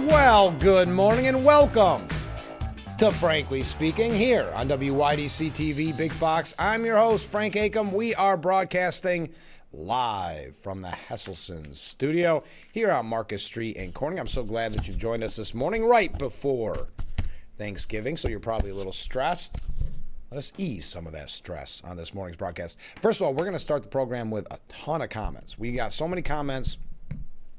Well, good morning and welcome to Frankly Speaking here on WYDC TV Big Fox. I'm your host, Frank Acom. We are broadcasting live from the Hesselson's studio here on Marcus Street in Corning. I'm so glad that you've joined us this morning right before Thanksgiving, so you're probably a little stressed. Let us ease some of that stress on this morning's broadcast. First of all, we're going to start the program with a ton of comments. We got so many comments.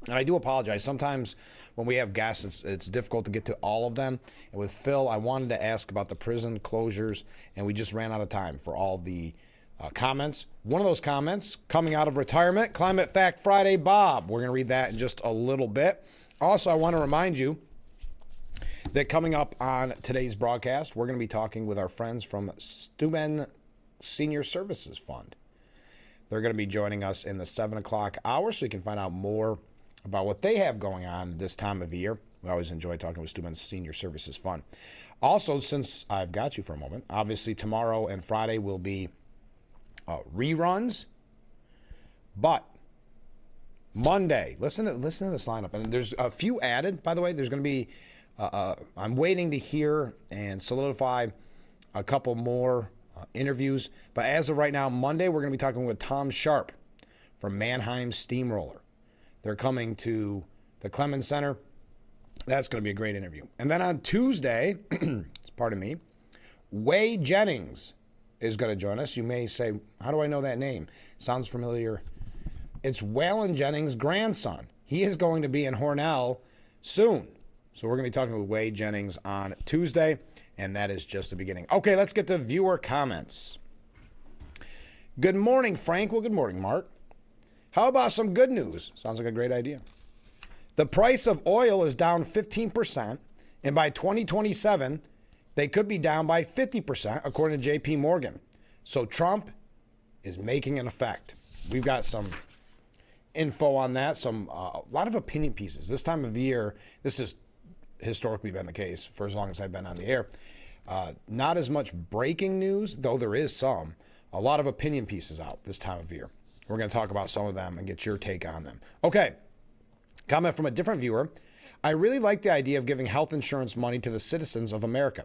And I do apologize. Sometimes when we have guests, it's difficult to get to all of them. And with Phil, I wanted to ask about the prison closures, and we just ran out of time for all the comments. One of those comments, coming out of retirement, Climate Fact Friday, Bob. We're going to read that in just a little bit. Also, I want to remind you that coming up on today's broadcast, we're going to be talking with our friends from Steuben Senior Services Fund. They're going to be joining us in the 7 o'clock hour, so you can find out more about what they have going on this time of year. We always enjoy talking with Steuben Senior Services Fund. Also, since I've got you for a moment, obviously tomorrow and Friday will be reruns, but Monday, listen to this lineup. And there's a few added, by the way. There's going to be, I'm waiting to hear and solidify a couple more interviews. But as of right now, Monday, we're going to be talking with Tom Sharp from Mannheim Steamroller. They're coming to the Clemens Center. That's going to be a great interview. And then on Tuesday, pardon me, Wade Jennings is going to join us. You may say, how do I know that name? Sounds familiar. It's Waylon Jennings' grandson. He is going to be in Hornell soon. So we're going to be talking with Wade Jennings on Tuesday, and that is just the beginning. Okay, let's get to viewer comments. Good morning, Frank. Well, good morning, Mark. How about some good news? Sounds like a great idea. The price of oil is down 15%, and by 2027, they could be down by 50%, according to JP Morgan. So Trump is making an effect. We've got some info on that, a lot of opinion pieces. This time of year, this has historically been the case for as long as I've been on the air. Not as much breaking news, though there is some. A lot of opinion pieces out this time of year. We're going to talk about some of them and get your take on them. Okay, comment from a different viewer. I really like the idea of giving health insurance money to the citizens of America,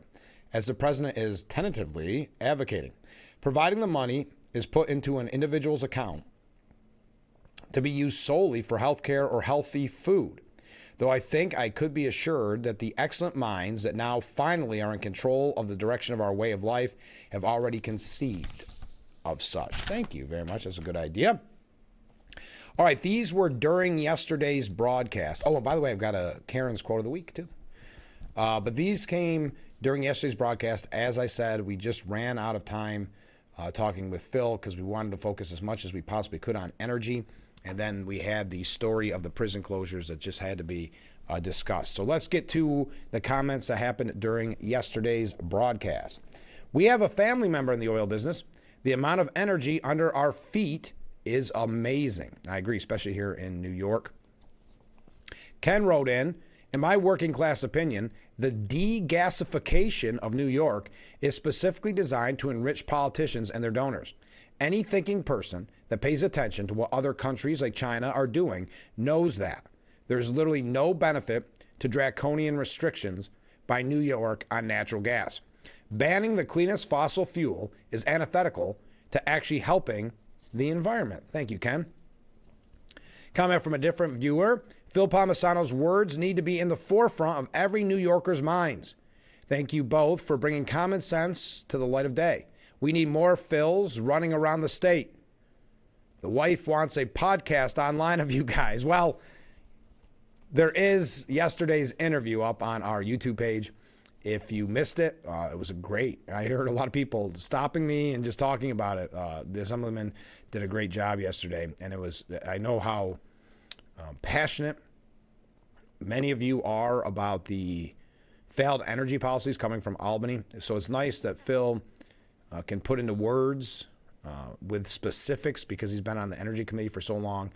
as the president is tentatively advocating. Providing the money is put into an individual's account to be used solely for health care or healthy food. Though I think I could be assured that the excellent minds that now finally are in control of the direction of our way of life have already conceived of such. Thank you very much. That's a good idea. All right, these were during yesterday's broadcast. Oh, and by the way, I've got a Karen's quote of the week, too. But these came during yesterday's broadcast. As I said, we just ran out of time talking with Phil because we wanted to focus as much as we possibly could on energy. And then we had the story of the prison closures that just had to be discussed. So let's get to the comments that happened during yesterday's broadcast. We have a family member in the oil business. The amount of energy under our feet is amazing. I agree, especially here in New York. Ken wrote in my working class opinion, the degasification of New York is specifically designed to enrich politicians and their donors. Any thinking person that pays attention to what other countries like China are doing knows that. There's literally no benefit to draconian restrictions by New York on natural gas. Banning the cleanest fossil fuel is antithetical to actually helping the environment. Thank you, Ken. Comment from a different viewer. Phil Palmisano's words need to be in the forefront of every New Yorker's minds. Thank you both for bringing common sense to the light of day. We need more Phils running around the state. The wife wants a podcast online of you guys. Well, there is yesterday's interview up on our YouTube page. If you missed it, it was great. I heard a lot of people stopping me and just talking about it. Some of the men did a great job yesterday, and I know how passionate many of you are about the failed energy policies coming from Albany. So it's nice that Phil can put into words with specifics, because he's been on the Energy Committee for so long,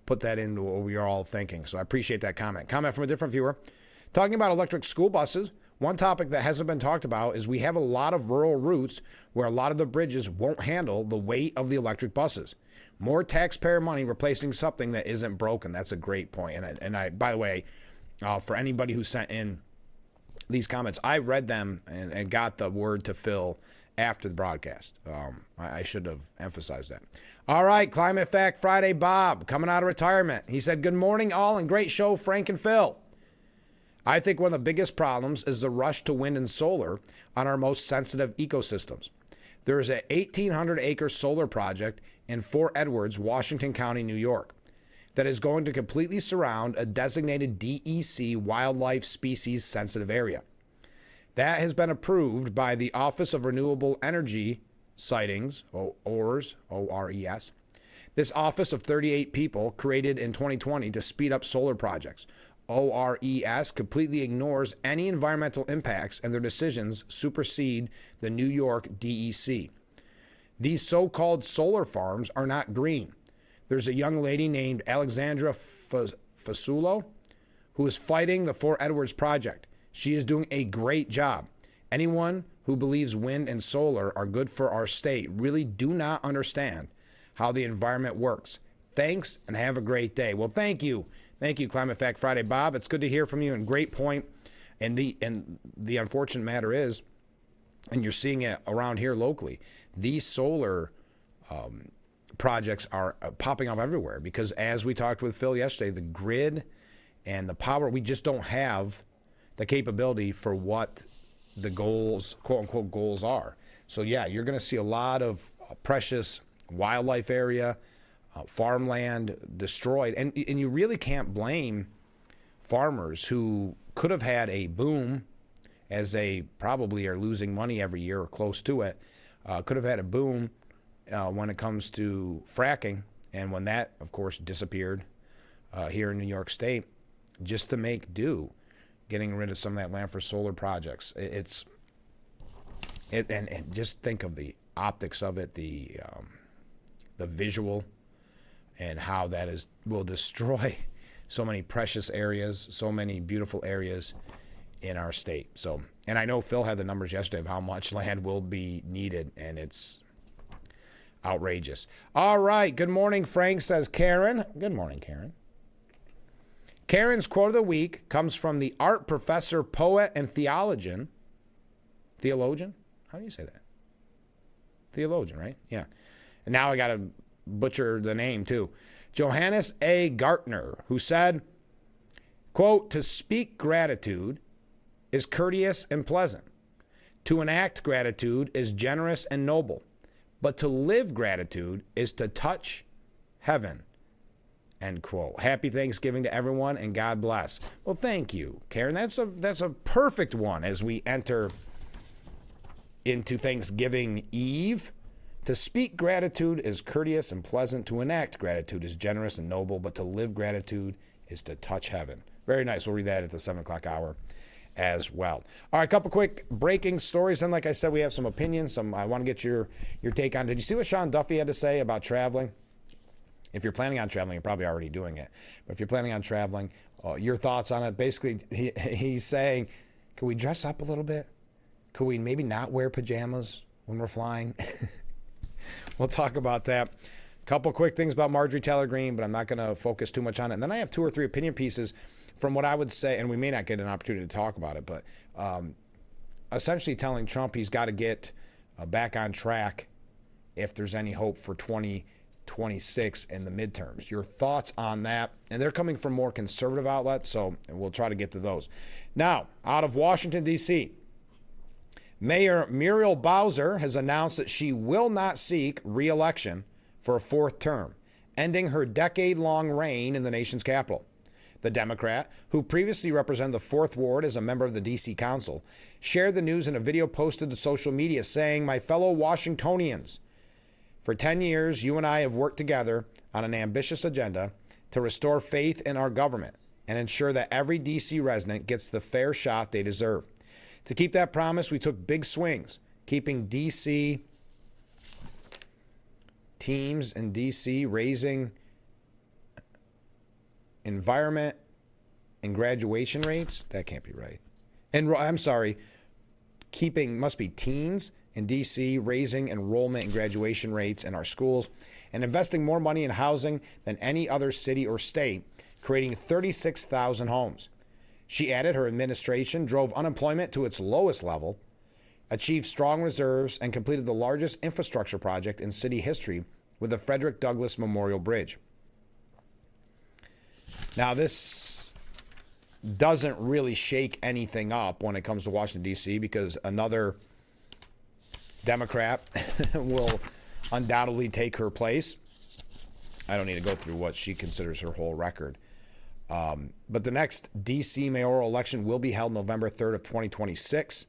put that into what we are all thinking. So I appreciate that comment. Comment from a different viewer. Talking about electric school buses, one topic that hasn't been talked about is we have a lot of rural routes where a lot of the bridges won't handle the weight of the electric buses. More taxpayer money replacing something that isn't broken. That's a great point. And I, by the way, for anybody who sent in these comments. I read them and got the word to Phil after the broadcast. I should have emphasized that. All right, Climate Fact Friday, Bob, coming out of retirement. He said, good morning, all, and great show, Frank and Phil. I think one of the biggest problems is the rush to wind and solar on our most sensitive ecosystems. There is an 1,800-acre solar project in Fort Edwards, Washington County, New York, that is going to completely surround a designated DEC wildlife species sensitive area. That has been approved by the Office of Renewable Energy Sightings, ORES, O-R-E-S. This office of 38 people created in 2020 to speed up solar projects. ORES completely ignores any environmental impacts, and their decisions supersede the New York DEC. These so-called solar farms are not green. There's a young lady named Alexandra Fasulo who is fighting the Fort Edwards project. She is doing a great job. Anyone who believes wind and solar are good for our state really do not understand how the environment works. Thanks, and have a great day. Well, thank you. Thank you, Climate Fact Friday, Bob. It's good to hear from you, and great point. And the unfortunate matter is, and you're seeing it around here locally, these solar projects are popping up everywhere because, as we talked with Phil yesterday, the grid and the power, we just don't have the capability for what the goals, quote unquote, goals are. So yeah, you're going to see a lot of precious wildlife area, farmland destroyed. And you really can't blame farmers who could have had a boom, as they probably are losing money every year or close to it, could have had a boom when it comes to fracking, and when that, of course, disappeared here in New York State, just to make do, getting rid of some of that land for solar projects. And just think of the optics of it, the visual, and how that will destroy so many precious areas, so many beautiful areas in our state. So, and I know Phil had the numbers yesterday of how much land will be needed, and it's outrageous. All right. Good morning, Frank, says Karen. Good morning, Karen. Karen's quote of the week comes from the art professor, poet, and theologian. How do you say that? Theologian, right? Yeah. And now I got to butcher the name too. Johannes A. Gartner, who said, quote, to speak gratitude is courteous and pleasant. To enact gratitude is generous and noble. But to live gratitude is to touch heaven, end quote. Happy Thanksgiving to everyone, and God bless. Well, thank you, Karen. That's a perfect one as we enter into Thanksgiving Eve. To speak gratitude is courteous and pleasant. To enact gratitude is generous and noble. But to live gratitude is to touch heaven. Very nice. We'll read that at the 7 o'clock hour as well. All right, a couple quick breaking stories. And like I said, we have some opinions. I want to get your take on. Did you see what Sean Duffy had to say about traveling? If you're planning on traveling, you're probably already doing it. But if you're planning on traveling, your thoughts on it. Basically, he's saying, can we dress up a little bit? Could we maybe not wear pajamas when we're flying? We'll talk about that. A couple quick things about Marjorie Taylor Greene, but I'm not going to focus too much on it. And then I have 2 or 3 opinion pieces from what I would say, and we may not get an opportunity to talk about it, but essentially telling Trump he's got to get back on track if there's any hope for 2026 and the midterms. Your thoughts on that? And they're coming from more conservative outlets, so we'll try to get to those. Now, out of Washington, D.C., Mayor Muriel Bowser has announced that she will not seek re-election for a 4th term, ending her decade-long reign in the nation's capital. The Democrat, who previously represented the 4th Ward as a member of the D.C. Council, shared the news in a video posted to social media saying, my fellow Washingtonians, for 10 years, you and I have worked together on an ambitious agenda to restore faith in our government and ensure that every D.C. resident gets the fair shot they deserve. To keep that promise, we took big swings, keeping D.C. teams in D.C. raising environment and graduation rates. That can't be right. And I'm sorry, must be teens in D.C. raising enrollment and graduation rates in our schools and investing more money in housing than any other city or state, creating 36,000 homes. She added her administration drove unemployment to its lowest level, achieved strong reserves, and completed the largest infrastructure project in city history with the Frederick Douglass Memorial Bridge. Now, this doesn't really shake anything up when it comes to Washington, D.C., because another Democrat will undoubtedly take her place. I don't need to go through what she considers her whole record. But the next D.C. mayoral election will be held November 3rd of 2026.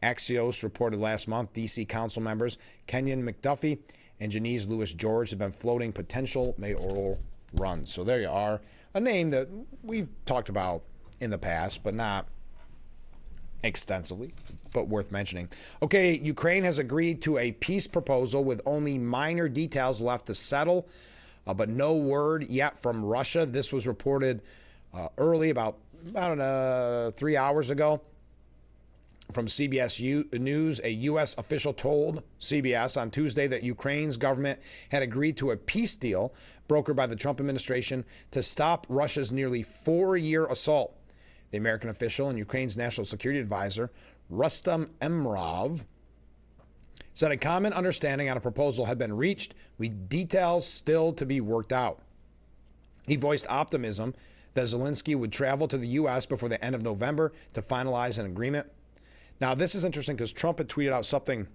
Axios reported last month D.C. council members Kenyon McDuffie and Janice Lewis George have been floating potential mayoral runs. So there you are, a name that we've talked about in the past, but not extensively, but worth mentioning. Okay, Ukraine has agreed to a peace proposal with only minor details left to settle, but no word yet from Russia. This was reported early, about 3 hours ago. From CBS News, a U.S. official told CBS on Tuesday that Ukraine's government had agreed to a peace deal brokered by the Trump administration to stop Russia's nearly 4-year assault. The American official and Ukraine's national security advisor, Rustem Umerov, said a common understanding on a proposal had been reached, with details still to be worked out. He voiced optimism that Zelensky would travel to the U.S. before the end of November to finalize an agreement. Now, this is interesting because Trump had tweeted out something.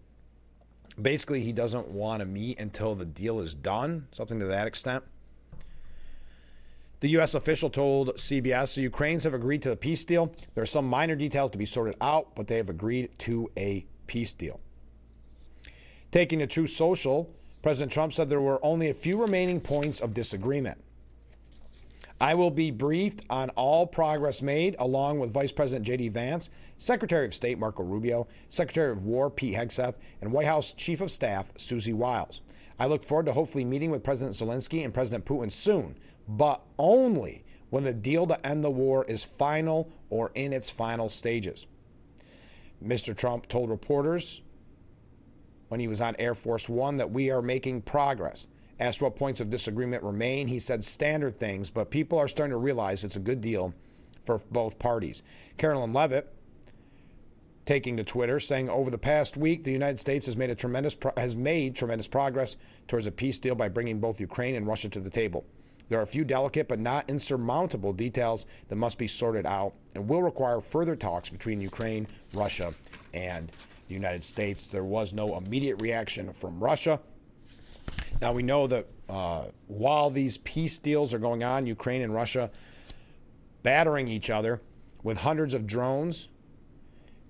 Basically, he doesn't want to meet until the deal is done, something to that extent. The U.S. official told CBS, the Ukrainians have agreed to the peace deal. There are some minor details to be sorted out, but they have agreed to a peace deal. Taking to Truth Social, President Trump said there were only a few remaining points of disagreement. I will be briefed on all progress made, along with Vice President J.D. Vance, Secretary of State Marco Rubio, Secretary of War Pete Hegseth, and White House Chief of Staff Susie Wiles. I look forward to hopefully meeting with President Zelensky and President Putin soon, but only when the deal to end the war is final or in its final stages. Mr. Trump told reporters when he was on Air Force One that we are making progress. Asked what points of disagreement remain, he said standard things, but people are starting to realize it's a good deal for both parties. Carolyn Levitt, taking to Twitter, saying over the past week, the United States has made tremendous progress towards a peace deal by bringing both Ukraine and Russia to the table. There are a few delicate but not insurmountable details that must be sorted out and will require further talks between Ukraine, Russia, and the United States. There was no immediate reaction from Russia. Now, we know that while these peace deals are going on, Ukraine and Russia battering each other with hundreds of drones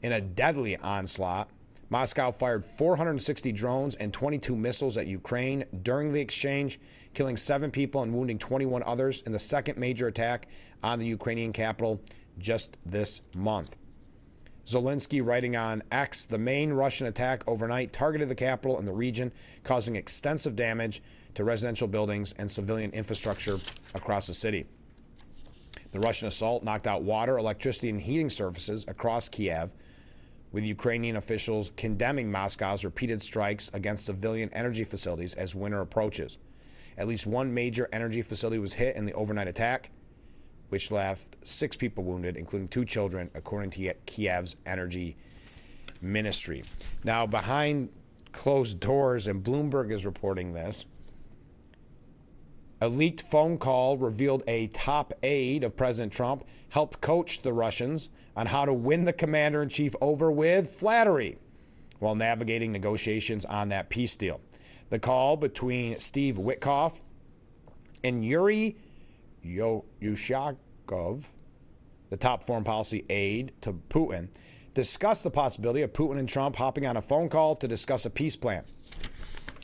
in a deadly onslaught. Moscow fired 460 drones and 22 missiles at Ukraine during the exchange, killing 7 people and wounding 21 others in the second major attack on the Ukrainian capital just this month. Zelensky, writing on X, the main Russian attack overnight targeted the capital and the region, causing extensive damage to residential buildings and civilian infrastructure across the city. The Russian assault knocked out water, electricity, and heating services across Kiev, with Ukrainian officials condemning Moscow's repeated strikes against civilian energy facilities as winter approaches. At least one major energy facility was hit in the overnight attack, which left 6 people wounded, including 2 children, according to Kiev's energy ministry. Now, behind closed doors, and Bloomberg is reporting this, a leaked phone call revealed a top aide of President Trump helped coach the Russians on how to win the commander-in-chief over with flattery while navigating negotiations on that peace deal. The call between Steve Witkoff and Yuri Yushakov, the top foreign policy aide to Putin, discussed the possibility of Putin and Trump hopping on a phone call to discuss a peace plan.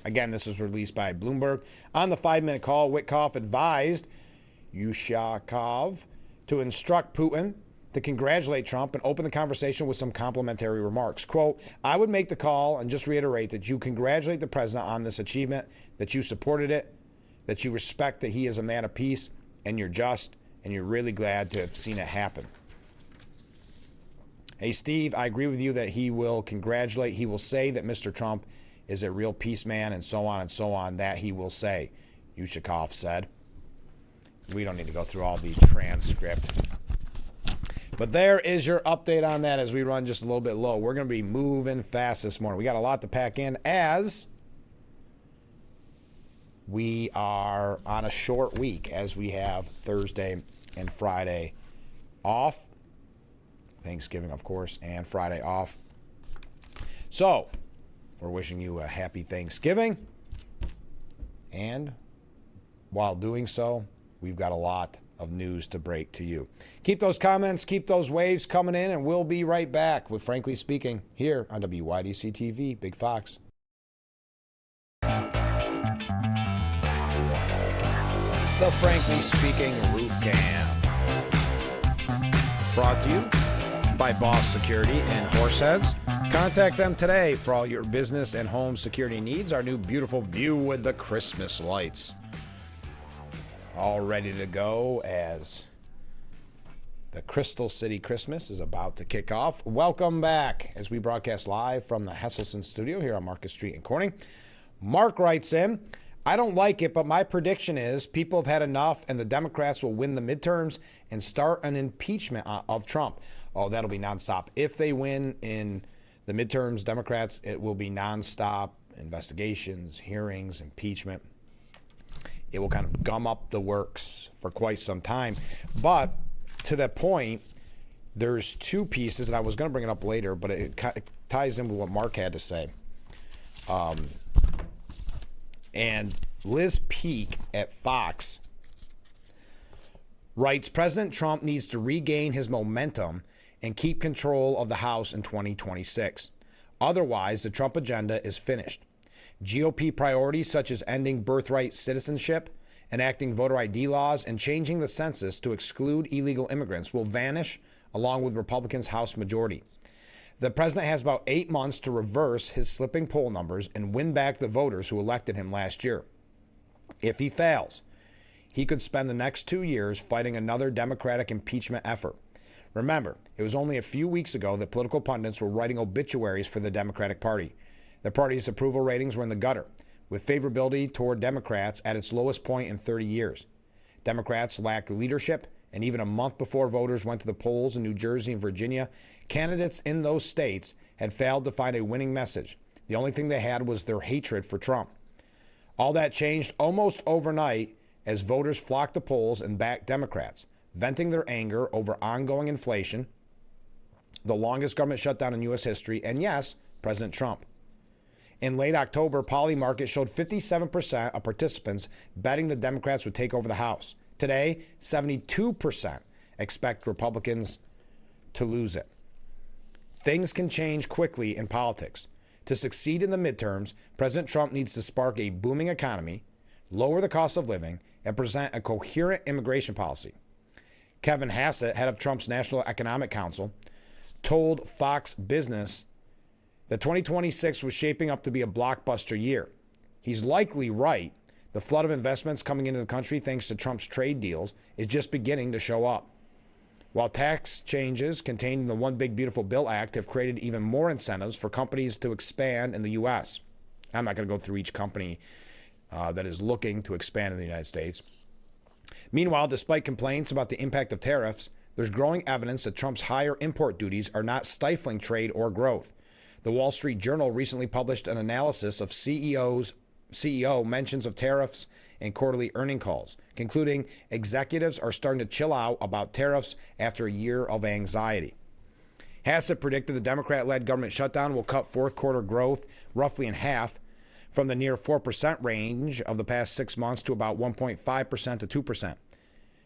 Again, this was released by Bloomberg. On the 5-minute call, Witkoff advised Yushakov to instruct Putin to congratulate Trump and open the conversation with some complimentary remarks. Quote, I would make the call and just reiterate that you congratulate the president on this achievement, that you supported it, that you respect that he is a man of peace, and you're just, and you're really glad to have seen it happen. Hey, Steve, I agree with you that he will say that Mr. Trump is a real peace man, and so on, that he will say, Yushakov said. We don't need to go through all the transcript. But there is your update on that as we run just a little bit low. We're going to be moving fast this morning. We got a lot to pack in as we are on a short week, as we have Thursday and Friday off. Thanksgiving, of course, and Friday off. So, we're wishing you a happy Thanksgiving. And while doing so, we've got a lot of news to break to you. Keep those comments, keep those waves coming in, and we'll be right back with Frankly Speaking here on WYDC TV, Big Fox. The Frankly Speaking Roof Cam. Brought to you by Boss Security and Horseheads. Contact them today for all your business and home security needs. Our new beautiful view with the Christmas lights. All ready to go as the Crystal City Christmas is about to kick off. Welcome back as we broadcast live from the Hesselson studio here on Market Street in Corning. Mark writes in, I don't like it, but my prediction is people have had enough and the Democrats will win the midterms and start an impeachment of Trump. Oh, that'll be nonstop. If they win in the midterms, Democrats, it will be nonstop investigations, hearings, impeachment. It will kind of gum up the works for quite some time. But to that point, there's two pieces, and I was going to bring it up later, but it ties in with what Mark had to say. And Liz Peek at Fox writes, President Trump needs to regain his momentum and keep control of the House in 2026. Otherwise, the Trump agenda is finished. GOP priorities such as ending birthright citizenship, enacting voter ID laws, and changing the census to exclude illegal immigrants will vanish along with Republicans' House majority. The president has about 8 months to reverse his slipping poll numbers and win back the voters who elected him last year. If he fails, he could spend the next 2 years fighting another Democratic impeachment effort. Remember, it was only a few weeks ago that political pundits were writing obituaries for the Democratic Party. The party's approval ratings were in the gutter, with favorability toward Democrats at its lowest point in 30 years. Democrats lacked leadership, and even a month before voters went to the polls in New Jersey and Virginia, candidates in those states had failed to find a winning message. The only thing they had was their hatred for Trump. All that changed almost overnight as voters flocked to polls and backed Democrats, venting their anger over ongoing inflation, the longest government shutdown in U.S. history, and yes, President Trump. In late October, Polymarket showed 57% of participants betting the Democrats would take over the House. Today, 72% expect Republicans to lose it. Things can change quickly in politics. To succeed in the midterms, President Trump needs to spark a booming economy, lower the cost of living, and present a coherent immigration policy. Kevin Hassett, head of Trump's National Economic Council, told Fox Business that 2026 was shaping up to be a blockbuster year. He's likely right. The flood of investments coming into the country thanks to Trump's trade deals is just beginning to show up. While tax changes contained in the One Big Beautiful Bill Act have created even more incentives for companies to expand in the U.S. I'm not going to go through each company that is looking to expand in the United States. Meanwhile, despite complaints about the impact of tariffs, there's growing evidence that Trump's higher import duties are not stifling trade or growth. The Wall Street Journal recently published an analysis of CEO mentions of tariffs and quarterly earning calls, concluding executives are starting to chill out about tariffs after a year of anxiety. Hassett predicted the Democrat-led government shutdown will cut fourth quarter growth roughly in half from the near 4% range of the past 6 months to about 1.5% to 2%.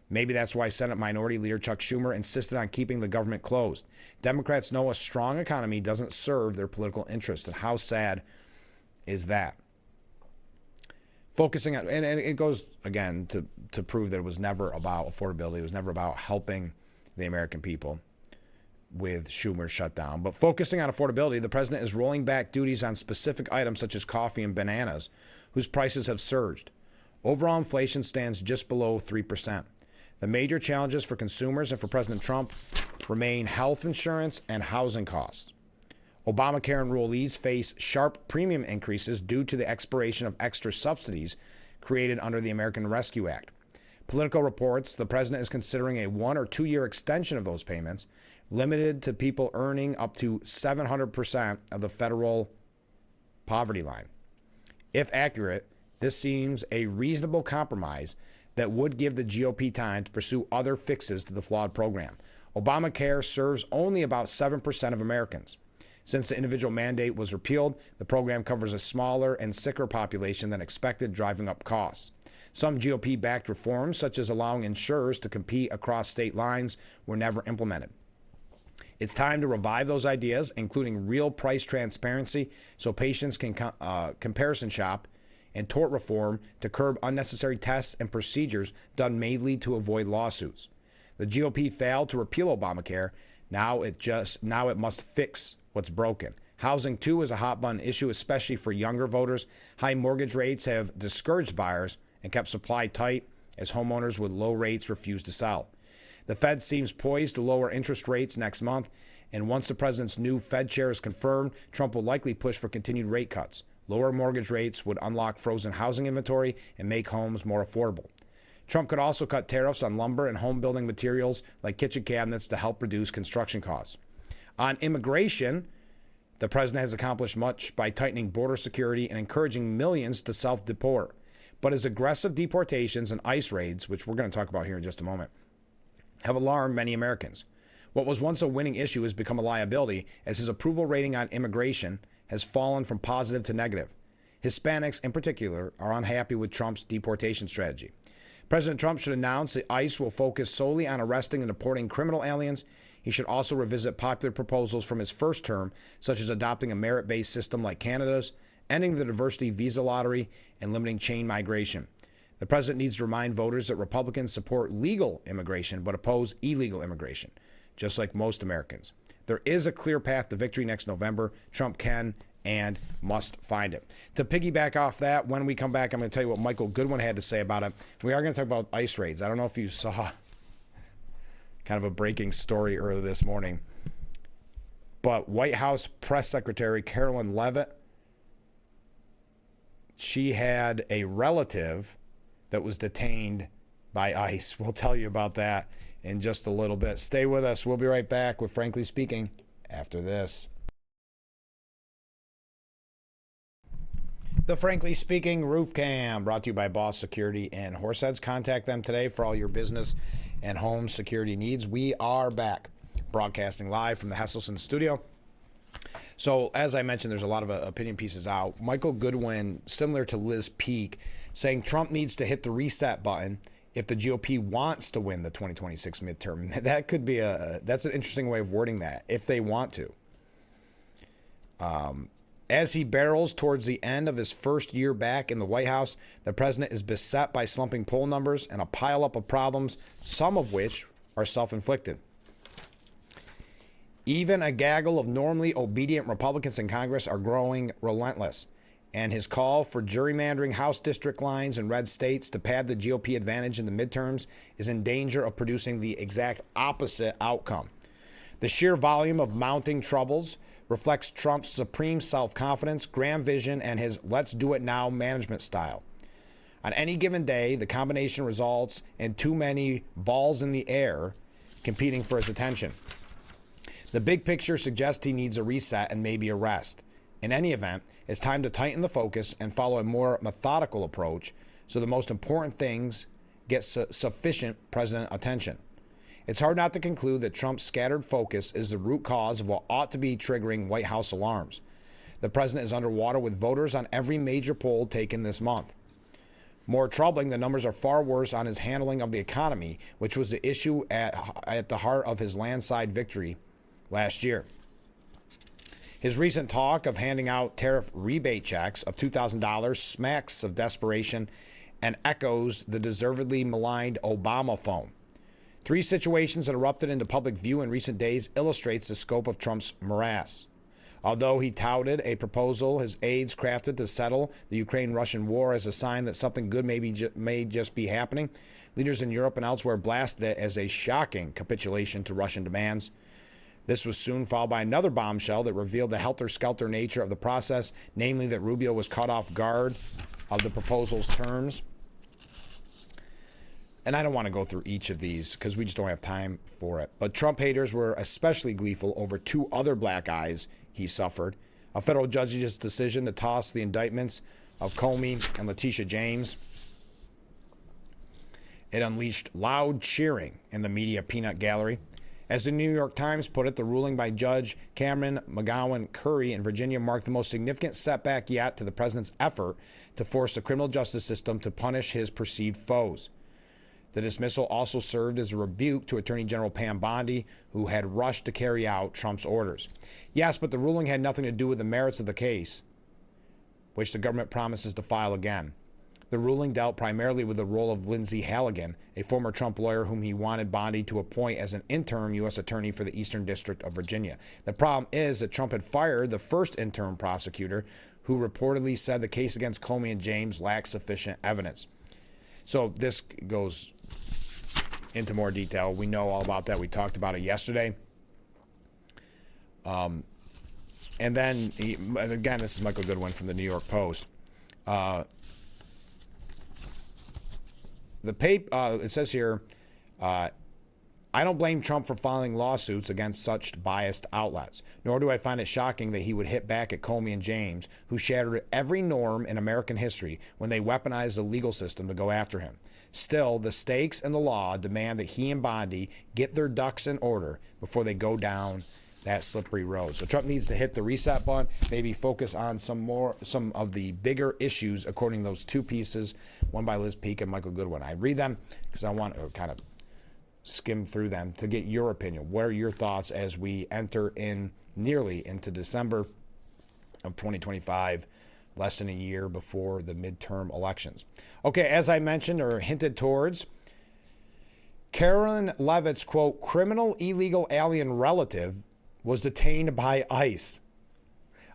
Maybe that's why Senate Minority Leader Chuck Schumer insisted on keeping the government closed. Democrats know a strong economy doesn't serve their political interests, and how sad is that? Focusing on, and it goes, again, to prove that it was never about affordability. It was never about helping the American people with Schumer's shutdown. But focusing on affordability, the president is rolling back duties on specific items such as coffee and bananas, whose prices have surged. Overall inflation stands just below 3%. The major challenges for consumers and for President Trump remain health insurance and housing costs. Obamacare enrollees face sharp premium increases due to the expiration of extra subsidies created under the American Rescue Act. Politico reports the president is considering a 1 or 2 year extension of those payments, limited to people earning up to 700% of the federal poverty line. If accurate, this seems a reasonable compromise that would give the GOP time to pursue other fixes to the flawed program. Obamacare serves only about 7% of Americans. Since the individual mandate was repealed, the program covers a smaller and sicker population than expected, driving up costs. Some GOP-backed reforms, such as allowing insurers to compete across state lines, were never implemented. It's time to revive those ideas, including real price transparency, so patients can comparison shop, and tort reform to curb unnecessary tests and procedures done mainly to avoid lawsuits. The GOP failed to repeal Obamacare. Now it must fix what's broken. Housing, too, is a hot-button issue, especially for younger voters. High mortgage rates have discouraged buyers and kept supply tight as homeowners with low rates refuse to sell. The Fed seems poised to lower interest rates next month, and once the president's new Fed chair is confirmed, Trump will likely push for continued rate cuts. Lower mortgage rates would unlock frozen housing inventory and make homes more affordable. Trump could also cut tariffs on lumber and home building materials like kitchen cabinets to help reduce construction costs. On immigration, the president has accomplished much by tightening border security and encouraging millions to self-deport. But his aggressive deportations and ICE raids, which we're going to talk about here in just a moment, have alarmed many Americans. What was once a winning issue has become a liability, as his approval rating on immigration has fallen from positive to negative. Hispanics, in particular, are unhappy with Trump's deportation strategy. President Trump should announce that ICE will focus solely on arresting and deporting criminal aliens. He should also revisit popular proposals from his first term, such as adopting a merit-based system like Canada's, ending the diversity visa lottery, and limiting chain migration. The president needs to remind voters that Republicans support legal immigration but oppose illegal immigration, just like most Americans. There is a clear path to victory next November. Trump can and must find it. To piggyback off that, when we come back, I'm going to tell you what Michael Goodwin had to say about it. We are going to talk about ICE raids. I don't know if you saw kind of a breaking story earlier this morning, but White House Press Secretary Carolyn Leavitt, she had a relative that was detained by ICE. We'll tell you about that in just a little bit. Stay with us. We'll be right back with Frankly Speaking after this. The Frankly Speaking Roof Cam, brought to you by Boss Security and Horseheads. Contact them today for all your business and home security needs. We are back, broadcasting live from the Hesselson studio. So, as I mentioned, there's a lot of opinion pieces out. Michael Goodwin, similar to Liz Peek, saying Trump needs to hit the reset button if the GOP wants to win the 2026 midterm. That could be that's an interesting way of wording that, if they want to. As he barrels towards the end of his first year back in the White House, the president is beset by slumping poll numbers and a pileup of problems, some of which are self-inflicted. Even a gaggle of normally obedient Republicans in Congress are growing relentless, and his call for gerrymandering House district lines in red states to pad the GOP advantage in the midterms is in danger of producing the exact opposite outcome. The sheer volume of mounting troubles reflects Trump's supreme self-confidence, grand vision, and his let's do it now management style. On any given day, the combination results in too many balls in the air competing for his attention. The big picture suggests he needs a reset and maybe a rest. In any event, it's time to tighten the focus and follow a more methodical approach so the most important things get sufficient president attention. It's hard not to conclude that Trump's scattered focus is the root cause of what ought to be triggering White House alarms. The president is underwater with voters on every major poll taken this month. More troubling, the numbers are far worse on his handling of the economy, which was the issue at the heart of his landslide victory last year. His recent talk of handing out tariff rebate checks of $2,000 smacks of desperation and echoes the deservedly maligned Obama phone. Three situations that erupted into public view in recent days illustrates the scope of Trump's morass. Although he touted a proposal his aides crafted to settle the Ukraine-Russian war as a sign that something good may just be happening, leaders in Europe and elsewhere blasted it as a shocking capitulation to Russian demands. This was soon followed by another bombshell that revealed the helter-skelter nature of the process, namely that Rubio was caught off guard of the proposal's terms. and I don't want to go through each of these because we just don't have time for it. But Trump haters were especially gleeful over 2 other black eyes he suffered. A federal judge's decision to toss the indictments of Comey and Letitia James. It unleashed loud cheering in the media peanut gallery. As the New York Times put it, the ruling by Judge Cameron McGowan Curry in Virginia marked the most significant setback yet to the president's effort to force the criminal justice system to punish his perceived foes. The dismissal also served as a rebuke to Attorney General Pam Bondi, who had rushed to carry out Trump's orders. Yes, but the ruling had nothing to do with the merits of the case, which the government promises to file again. The ruling dealt primarily with the role of Lindsey Halligan, a former Trump lawyer whom he wanted Bondi to appoint as an interim U.S. attorney for the Eastern District of Virginia. The problem is that Trump had fired the first interim prosecutor, who reportedly said the case against Comey and James lacked sufficient evidence. So this goes into more detail. We know all about that. We talked about it yesterday. And then, again, this is Michael Goodwin from the New York Post. It says here, I don't blame Trump for filing lawsuits against such biased outlets, nor do I find it shocking that he would hit back at Comey and James, who shattered every norm in American history when they weaponized the legal system to go after him. Still, the stakes and the law demand that he and Bondi get their ducks in order before they go down that slippery road. So Trump needs to hit the reset button, maybe focus on some of the bigger issues, according to those 2 pieces, one by Liz Peek and Michael Goodwin. I read them because I want to kind of skim through them to get your opinion. What are your thoughts as we enter nearly into December of 2025, less than a year before the midterm elections? Okay, as I mentioned or hinted towards, Karoline Leavitt's, quote, criminal illegal alien relative was detained by ICE.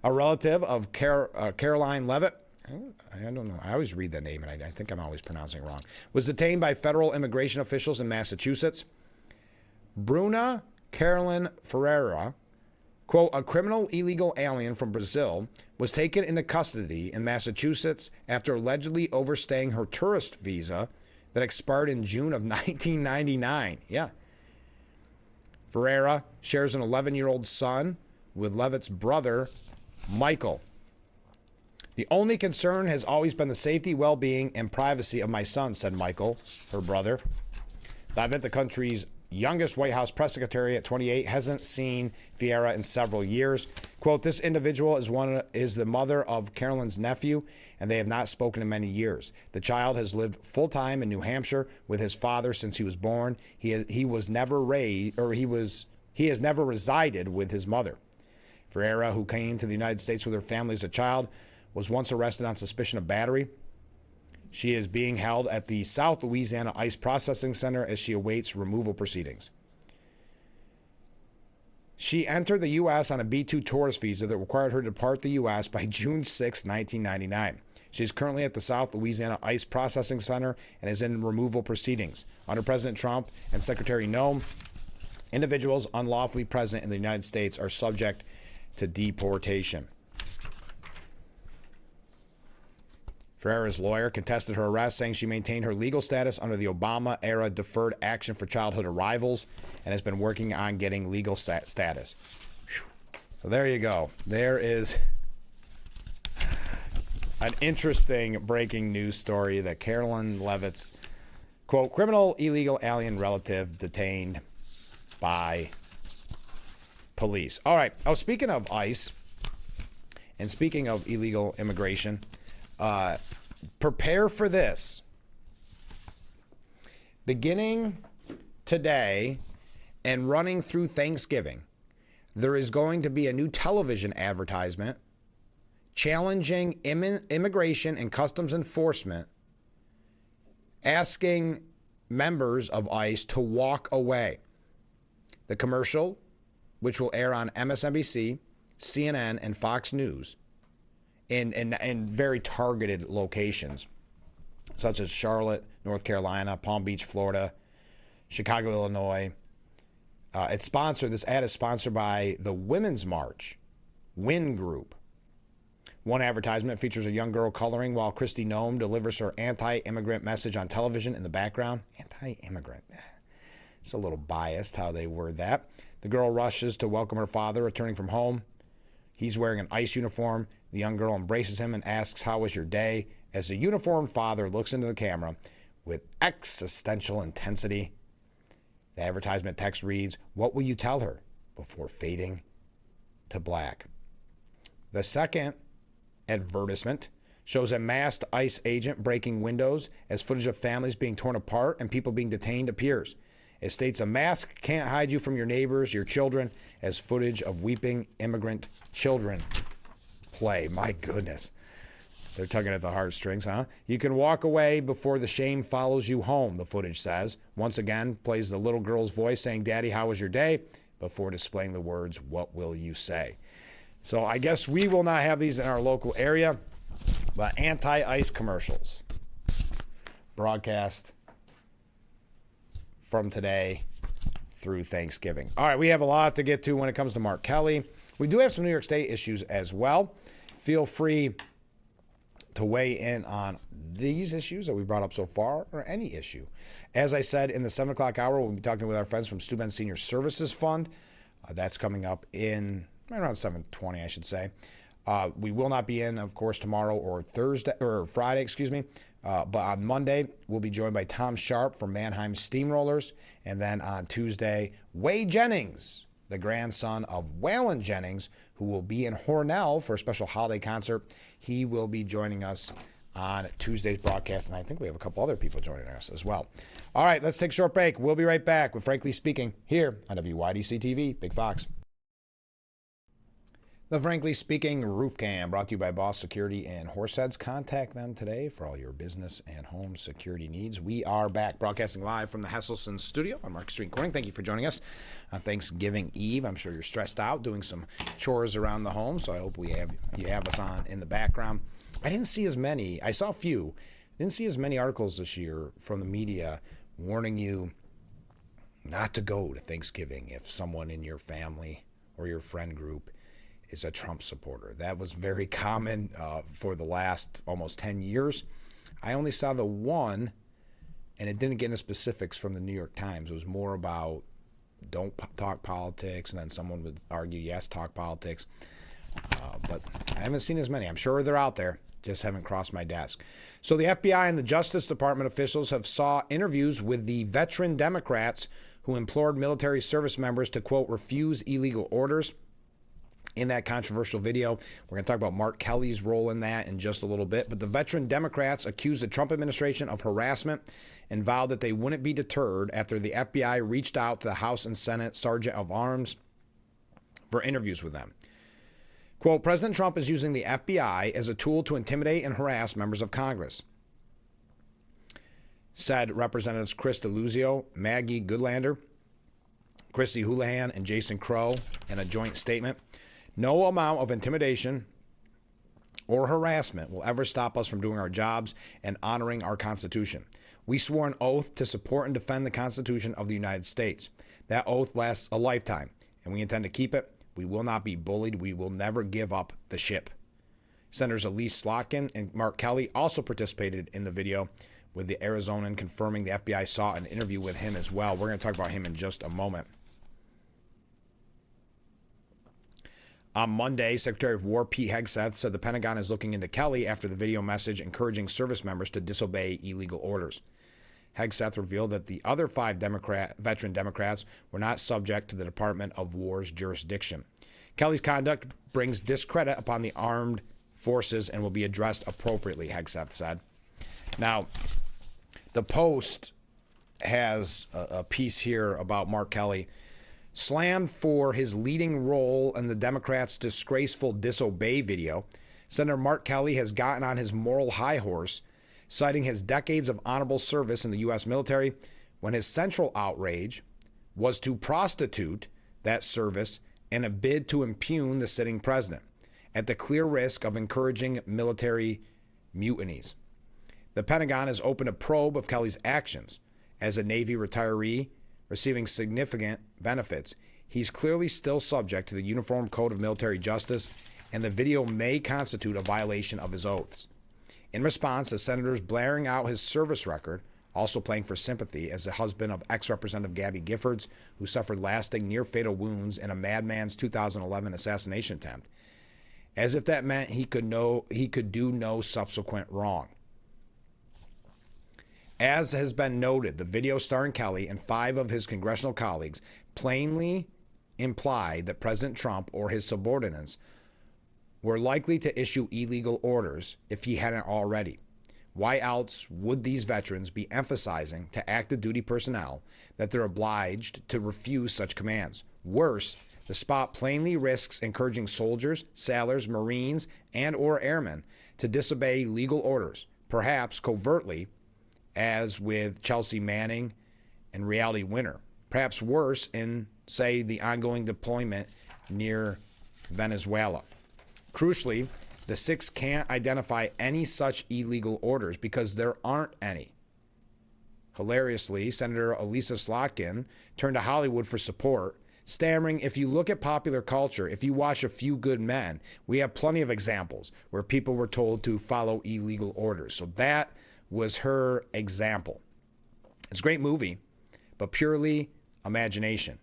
A relative of Karoline Leavitt, I don't know, I always read that name and I think I'm always pronouncing it wrong, was detained by federal immigration officials in Massachusetts. Bruna Carolyn Ferreira, quote, a criminal illegal alien from Brazil, was taken into custody in Massachusetts after allegedly overstaying her tourist visa that expired in June of 1999. Yeah. Ferreira shares an 11-year-old son with Leavitt's brother, Michael. The only concern has always been the safety, well-being, and privacy of my son, said Michael, her brother. Leavitt, the country's youngest White House press secretary at 28, hasn't seen Ferreira in several years. Quote, this individual is the mother of Caroline's nephew, and they have not spoken in many years. The child has lived full-time in New Hampshire with his father since he was born. He has never resided with his mother. Ferreira, who came to the United States with her family as a child, was once arrested on suspicion of battery. She is being held at the South Louisiana ICE Processing Center as she awaits removal proceedings. She entered the U.S. on a B-2 tourist visa that required her to depart the U.S. by June 6, 1999. She is currently at the South Louisiana ICE Processing Center and is in removal proceedings. Under President Trump and Secretary Noem, individuals unlawfully present in the United States are subject to deportation. Ferreira's lawyer contested her arrest, saying she maintained her legal status under the Obama-era Deferred Action for Childhood Arrivals and has been working on getting legal status. So there you go. There is an interesting breaking news story that Karoline Leavitt's, quote, criminal illegal alien relative detained by police. All right. Oh, speaking of ICE and speaking of illegal immigration, prepare for this. Beginning today and running through Thanksgiving, there is going to be a new television advertisement challenging immigration and customs enforcement, asking members of ICE to walk away. The commercial, which will air on MSNBC, CNN, and Fox News, in very targeted locations, such as Charlotte, North Carolina, Palm Beach, Florida, Chicago, Illinois. This ad is sponsored by the Women's March, WIN Group, One advertisement features a young girl coloring while Kristi Noem delivers her anti-immigrant message on television in the background. Anti-immigrant. It's a little biased how they word that. The girl rushes to welcome her father returning from home. He's wearing an ICE uniform. The young girl embraces him and asks, "How was your day?" as the uniformed father looks into the camera with existential intensity. The advertisement text reads, "What will you tell her?" before fading to black. The second advertisement shows a masked ICE agent breaking windows as footage of families being torn apart and people being detained appears. It states a mask can't hide you from your neighbors, your children, as footage of weeping immigrant children play. My goodness. They're tugging at the heartstrings, huh? You can walk away before the shame follows you home, the footage says. Once again, plays the little girl's voice saying, "Daddy, how was your day?" before displaying the words, "What will you say?" So I guess we will not have these in our local area, but anti-ICE commercials broadcast from today through Thanksgiving. All right, we have a lot to get to when it comes to Mark Kelly. We do have some New York State issues as well. Feel free to weigh in on these issues that we brought up so far, or any issue. As I said, in the 7 o'clock hour, we'll be talking with our friends from Steuben Senior Services Fund. That's coming up in around 7:20, I should say. We will not be in, of course, tomorrow or Friday, but on Monday, we'll be joined by Tom Sharp from Mannheim Steamrollers. And then on Tuesday, Wade Jennings, the grandson of Waylon Jennings, who will be in Hornell for a special holiday concert. He will be joining us on Tuesday's broadcast, and I think we have a couple other people joining us as well. All right, let's take a short break. We'll be right back with Frankly Speaking here on WYDC TV, Big Fox. The Frankly Speaking Roof Cam, brought to you by Boss Security and Horseheads. Contact them today for all your business and home security needs. We are back broadcasting live from the Hesselson studio on Market Street in Corning. Thank you for joining us on Thanksgiving Eve. I'm sure you're stressed out doing some chores around the home, so I hope you have us on in the background. I didn't see as many. I saw a few. I didn't see as many articles this year from the media warning you not to go to Thanksgiving if someone in your family or your friend group is a Trump supporter. That was very common for the last almost 10 years. I only saw the one, and it didn't get into specifics from the New York Times. It was more about don't talk politics, and then someone would argue, yes, talk politics. But I haven't seen as many. I'm sure they're out there, just haven't crossed my desk. So the FBI and the Justice Department officials have sought interviews with the veteran Democrats who implored military service members to, quote, refuse illegal orders. In that controversial video, we're going to talk about Mark Kelly's role in that in just a little bit. But the veteran Democrats accused the Trump administration of harassment and vowed that they wouldn't be deterred after the FBI reached out to the House and Senate Sergeant of Arms for interviews with them. Quote, President Trump is using the FBI as a tool to intimidate and harass members of Congress, said Representatives Chris DeLuzio, Maggie Goodlander, Chrissy Houlihan, and Jason Crow in a joint statement. No amount of intimidation or harassment will ever stop us from doing our jobs and honoring our Constitution. We swore an oath to support and defend the Constitution of the United States. That oath lasts a lifetime, and we intend to keep it. We will not be bullied. We will never give up the ship. Senators Elise Slotkin and Mark Kelly also participated in the video, with the Arizonan confirming the FBI sought an interview with him as well. We're going to talk about him in just a moment. On Monday, Secretary of War Pete Hegseth said the Pentagon is looking into Kelly after the video message encouraging service members to disobey illegal orders. Hegseth revealed that the other 5 veteran Democrats were not subject to the Department of War's jurisdiction. Kelly's conduct brings discredit upon the armed forces and will be addressed appropriately, Hegseth said. Now, the Post has a piece here about Mark Kelly, slammed for his leading role in the Democrats' disgraceful disobey video. Senator Mark Kelly has gotten on his moral high horse, citing his decades of honorable service in the U.S. military, when his central outrage was to prostitute that service in a bid to impugn the sitting president, at the clear risk of encouraging military mutinies. The Pentagon has opened a probe of Kelly's actions. As a Navy retiree receiving significant benefits, he's clearly still subject to the Uniform Code of Military Justice and the video may constitute a violation of his oaths. In response, the senator's blaring out his service record, also playing for sympathy as the husband of ex-Representative Gabby Giffords, who suffered lasting near-fatal wounds in a madman's 2011 assassination attempt, as if that meant he could do no subsequent wrong. As has been noted, the video starring Kelly and 5 of his congressional colleagues plainly implied that President Trump or his subordinates were likely to issue illegal orders if he hadn't already. Why else would these veterans be emphasizing to active duty personnel that they're obliged to refuse such commands? Worse, the spot plainly risks encouraging soldiers, sailors, Marines, and or airmen to disobey legal orders, perhaps covertly, as with Chelsea Manning and Reality Winner. Perhaps worse in, say, the ongoing deployment near Venezuela. Crucially, the 6 can't identify any such illegal orders because there aren't any. Hilariously, Senator Elisa Slotkin turned to Hollywood for support, stammering, "If you look at popular culture, if you watch A Few Good Men, we have plenty of examples where people were told to follow illegal orders." So that was her example. It's a great movie, but purely imagination.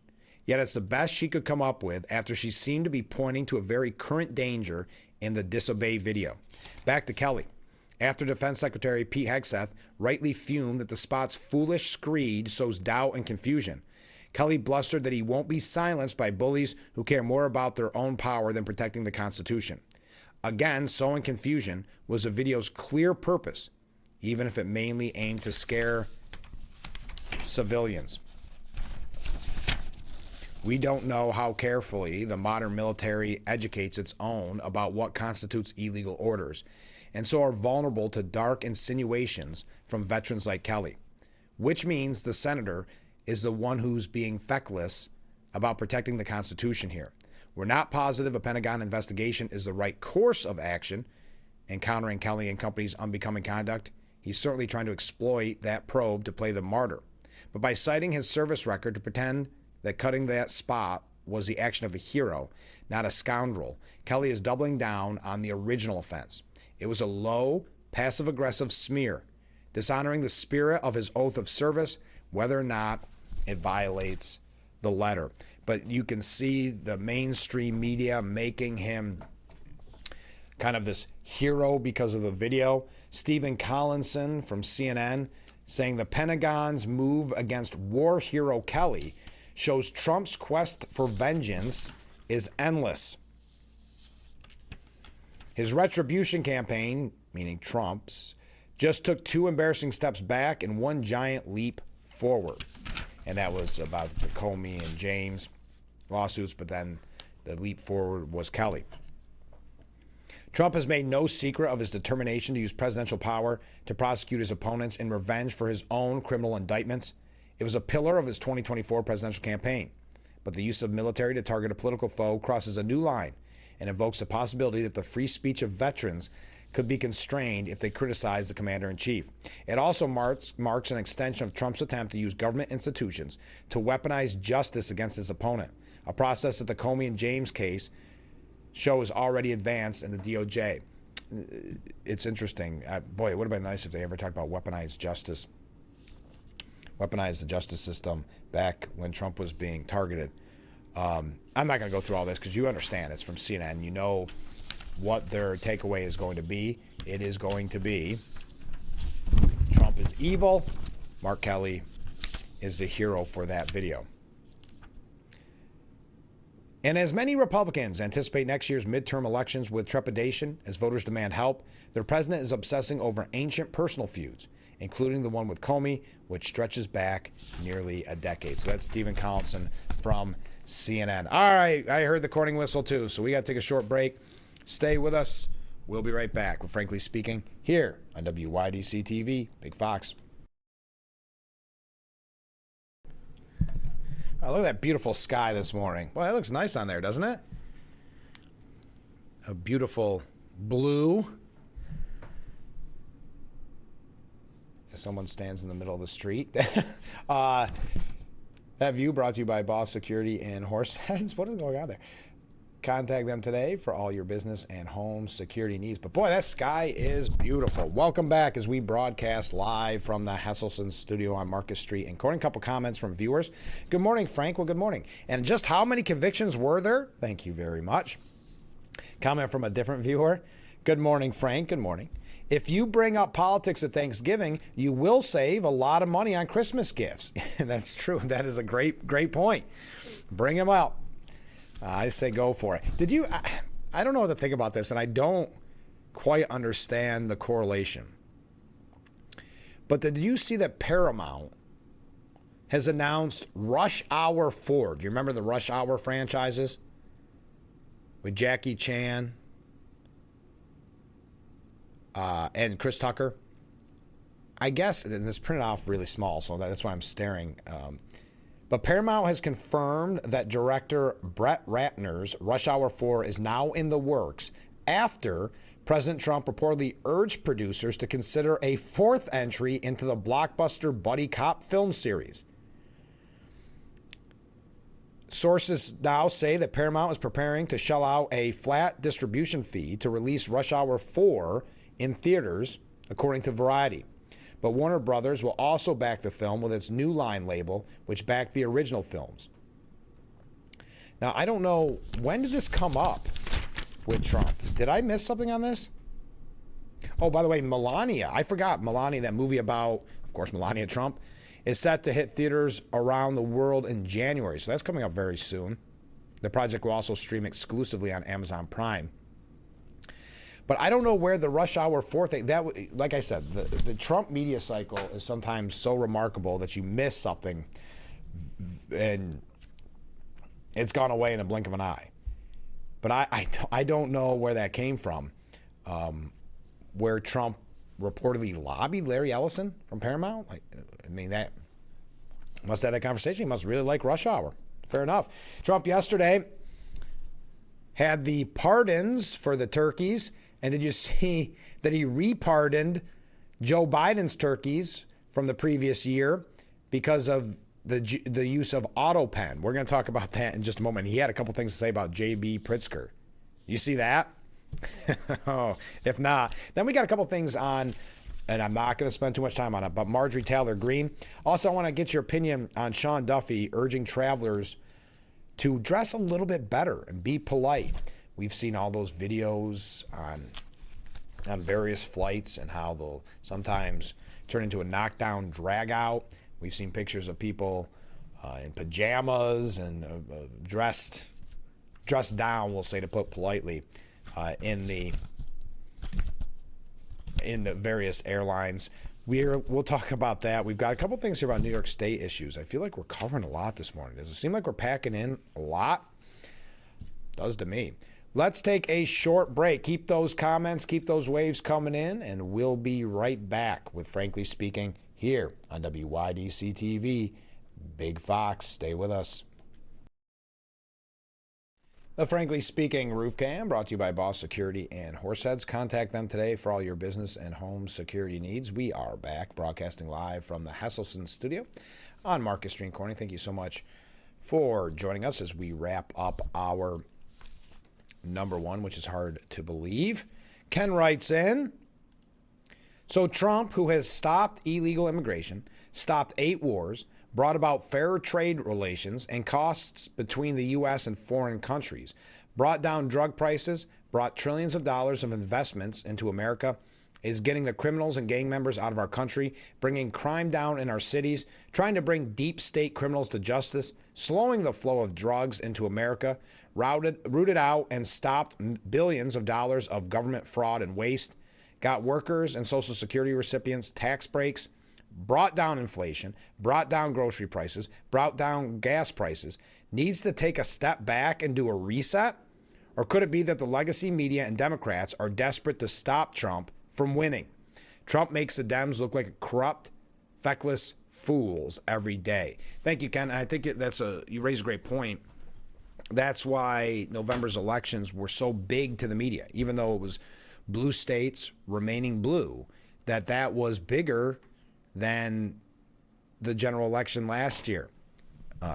Yet it's the best she could come up with after she seemed to be pointing to a very current danger in the disobey video. Back to Kelly. After Defense Secretary Pete Hegseth rightly fumed that the spot's foolish screed sows doubt and confusion, Kelly blustered that he won't be silenced by bullies who care more about their own power than protecting the Constitution. Again, sowing confusion was the video's clear purpose, even if it mainly aimed to scare civilians. We don't know how carefully the modern military educates its own about what constitutes illegal orders, and so are vulnerable to dark insinuations from veterans like Kelly, which means the senator is the one who's being feckless about protecting the Constitution here. We're not positive a Pentagon investigation is the right course of action in countering Kelly and company's unbecoming conduct. He's certainly trying to exploit that probe to play the martyr. But by citing his service record to pretend that cutting that spot was the action of a hero, not a scoundrel, Kelly is doubling down on the original offense. It was a low, passive-aggressive smear, dishonoring the spirit of his oath of service, whether or not it violates the letter. But you can see the mainstream media making him kind of this hero because of the video. Stephen Collinson from CNN saying the Pentagon's move against war hero Kelly shows Trump's quest for vengeance is endless. His retribution campaign, meaning Trump's, just took 2 embarrassing steps back and 1 giant leap forward. And that was about the Comey and James lawsuits, but then the leap forward was Kelly. Trump has made no secret of his determination to use presidential power to prosecute his opponents in revenge for his own criminal indictments. It was a pillar of his 2024 presidential campaign. But the use of military to target a political foe crosses a new line and invokes the possibility that the free speech of veterans could be constrained if they criticize the commander-in-chief. It also marks an extension of Trump's attempt to use government institutions to weaponize justice against his opponent, a process that the Comey and James case show is already advanced in the DOJ. It's interesting. Boy, it would have been nice if they ever talked about weaponized justice, weaponized the justice system back when Trump was being targeted. I'm not going to go through all this because you understand it's from CNN. You know what their takeaway is going to be. It is going to be Trump is evil. Mark Kelly is the hero for that video. And as many Republicans anticipate next year's midterm elections with trepidation as voters demand help, their president is obsessing over ancient personal feuds, including the one with Comey, which stretches back nearly a decade. So that's Stephen Collinson from CNN. All right, I heard the corning whistle too, so we got to take a short break. Stay with us. We'll be right back with Frankly Speaking here on WYDC TV, Big Fox. Oh, look at that beautiful sky this morning. Well, that looks nice on there, doesn't it? A beautiful blue. Someone stands in the middle of the street. That view brought to you by Boss Security and Horse Heads. What is going on there? Contact them today for all your business and home security needs. But boy, that sky is beautiful. Welcome back as we broadcast live from the Hesselson studio on Marcus Street in Corning. A couple comments from viewers. Good morning, Frank. Well, good morning. And just how many convictions were there? Thank you very much. Comment from a different viewer. Good morning, Frank. Good morning. If you bring up politics at Thanksgiving, you will save a lot of money on Christmas gifts. That's true. That is a great point. Bring them out. I say go for it. Did you? I don't know what to think about this, and I don't quite understand the correlation. But did you see that Paramount has announced Rush Hour 4? Do you remember the Rush Hour franchises? With Jackie Chan and Chris Tucker. I guess, and this printed off really small, so that's why I'm staring. But Paramount has confirmed that director Brett Ratner's Rush Hour 4 is now in the works after President Trump reportedly urged producers to consider a fourth entry into the blockbuster buddy cop film series. Sources now say that Paramount is preparing to shell out a flat distribution fee to release Rush Hour 4 in theaters, according to Variety. But Warner Brothers will also back the film with its New Line label, which backed the original films. Now, I don't know, when did this come up with Trump? Did I miss something on this? Oh, by the way, Melania. I forgot Melania, that movie about, of course, Melania Trump, is set to hit theaters around the world in January. So that's coming up very soon. The project will also stream exclusively on Amazon Prime. But I don't know where the Rush Hour 4 thing, like I said, the Trump media cycle is sometimes so remarkable that you miss something and it's gone away in a blink of an eye. But I don't know where that came from, where Trump reportedly lobbied Larry Ellison from Paramount. That must have that conversation. He must really like Rush Hour. Fair enough. Trump yesterday had the pardons for the turkeys. And did you see that he repardoned Joe Biden's turkeys from the previous year because of the use of AutoPen? We're going to talk about that in just a moment. He had a couple things to say about J.B. Pritzker. You see that? Oh, if not, then we got a couple things on, and I'm not going to spend too much time on it, but Marjorie Taylor Greene. Also, I want to get your opinion on Sean Duffy urging travelers to dress a little bit better and be polite. We've seen all those videos on various flights and how they'll sometimes turn into a knockdown drag out. We've seen pictures of people in pajamas and dressed down, we'll say, to put politely, in the various airlines. We'll talk about that. We've got a couple things here about New York State issues. I feel like we're covering a lot this morning. Does it seem like we're packing in a lot? Does to me. Let's take a short break. Keep those comments, keep those waves coming in, and we'll be right back with Frankly Speaking here on WYDC TV. Big Fox, stay with us. The Frankly Speaking Roof Cam brought to you by Boss Security and Horseheads. Contact them today for all your business and home security needs. We are back broadcasting live from the Hesselson studio on Marcus Street Corning. Thank you so much for joining us as we wrap up our number one, which is hard to believe. Ken writes in, so Trump, who has stopped illegal immigration, stopped 8 wars, brought about fair trade relations and costs between the U.S. and foreign countries, brought down drug prices, brought trillions of dollars of investments into America, is getting the criminals and gang members out of our country, bringing crime down in our cities, trying to bring deep state criminals to justice, slowing the flow of drugs into America, rooted out and stopped billions of dollars of government fraud and waste, got workers and Social Security recipients tax breaks, brought down inflation, brought down grocery prices, brought down gas prices, needs to take a step back and do a reset? Or could it be that the legacy media and Democrats are desperate to stop Trump from winning? Trump makes the Dems look like corrupt, feckless fools every day. Thank you, Ken. And I think you raise a great point. That's why November's elections were so big to the media, even though it was blue states remaining blue, that was bigger than the general election last year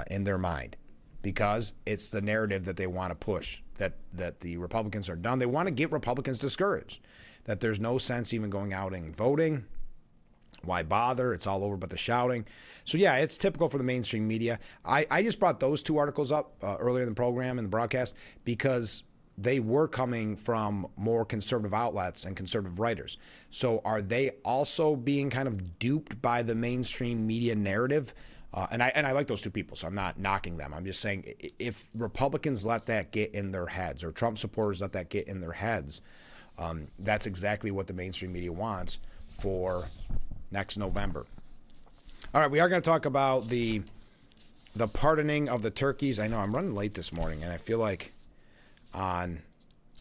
in their mind, because it's the narrative that they want to push. that the Republicans are done. They want to get Republicans discouraged, that there's no sense even going out and voting. Why bother? It's all over but the shouting. So, yeah, it's typical for the mainstream media. I just brought those two articles up earlier in the program, in the broadcast, because they were coming from more conservative outlets and conservative writers. So are they also being kind of duped by the mainstream media narrative? And I like those two people, so I'm not knocking them. I'm just saying if Republicans let that get in their heads, or Trump supporters let that get in their heads, that's exactly what the mainstream media wants for next November. All right, we are going to talk about the pardoning of the turkeys. I know I'm running late this morning, and I feel like on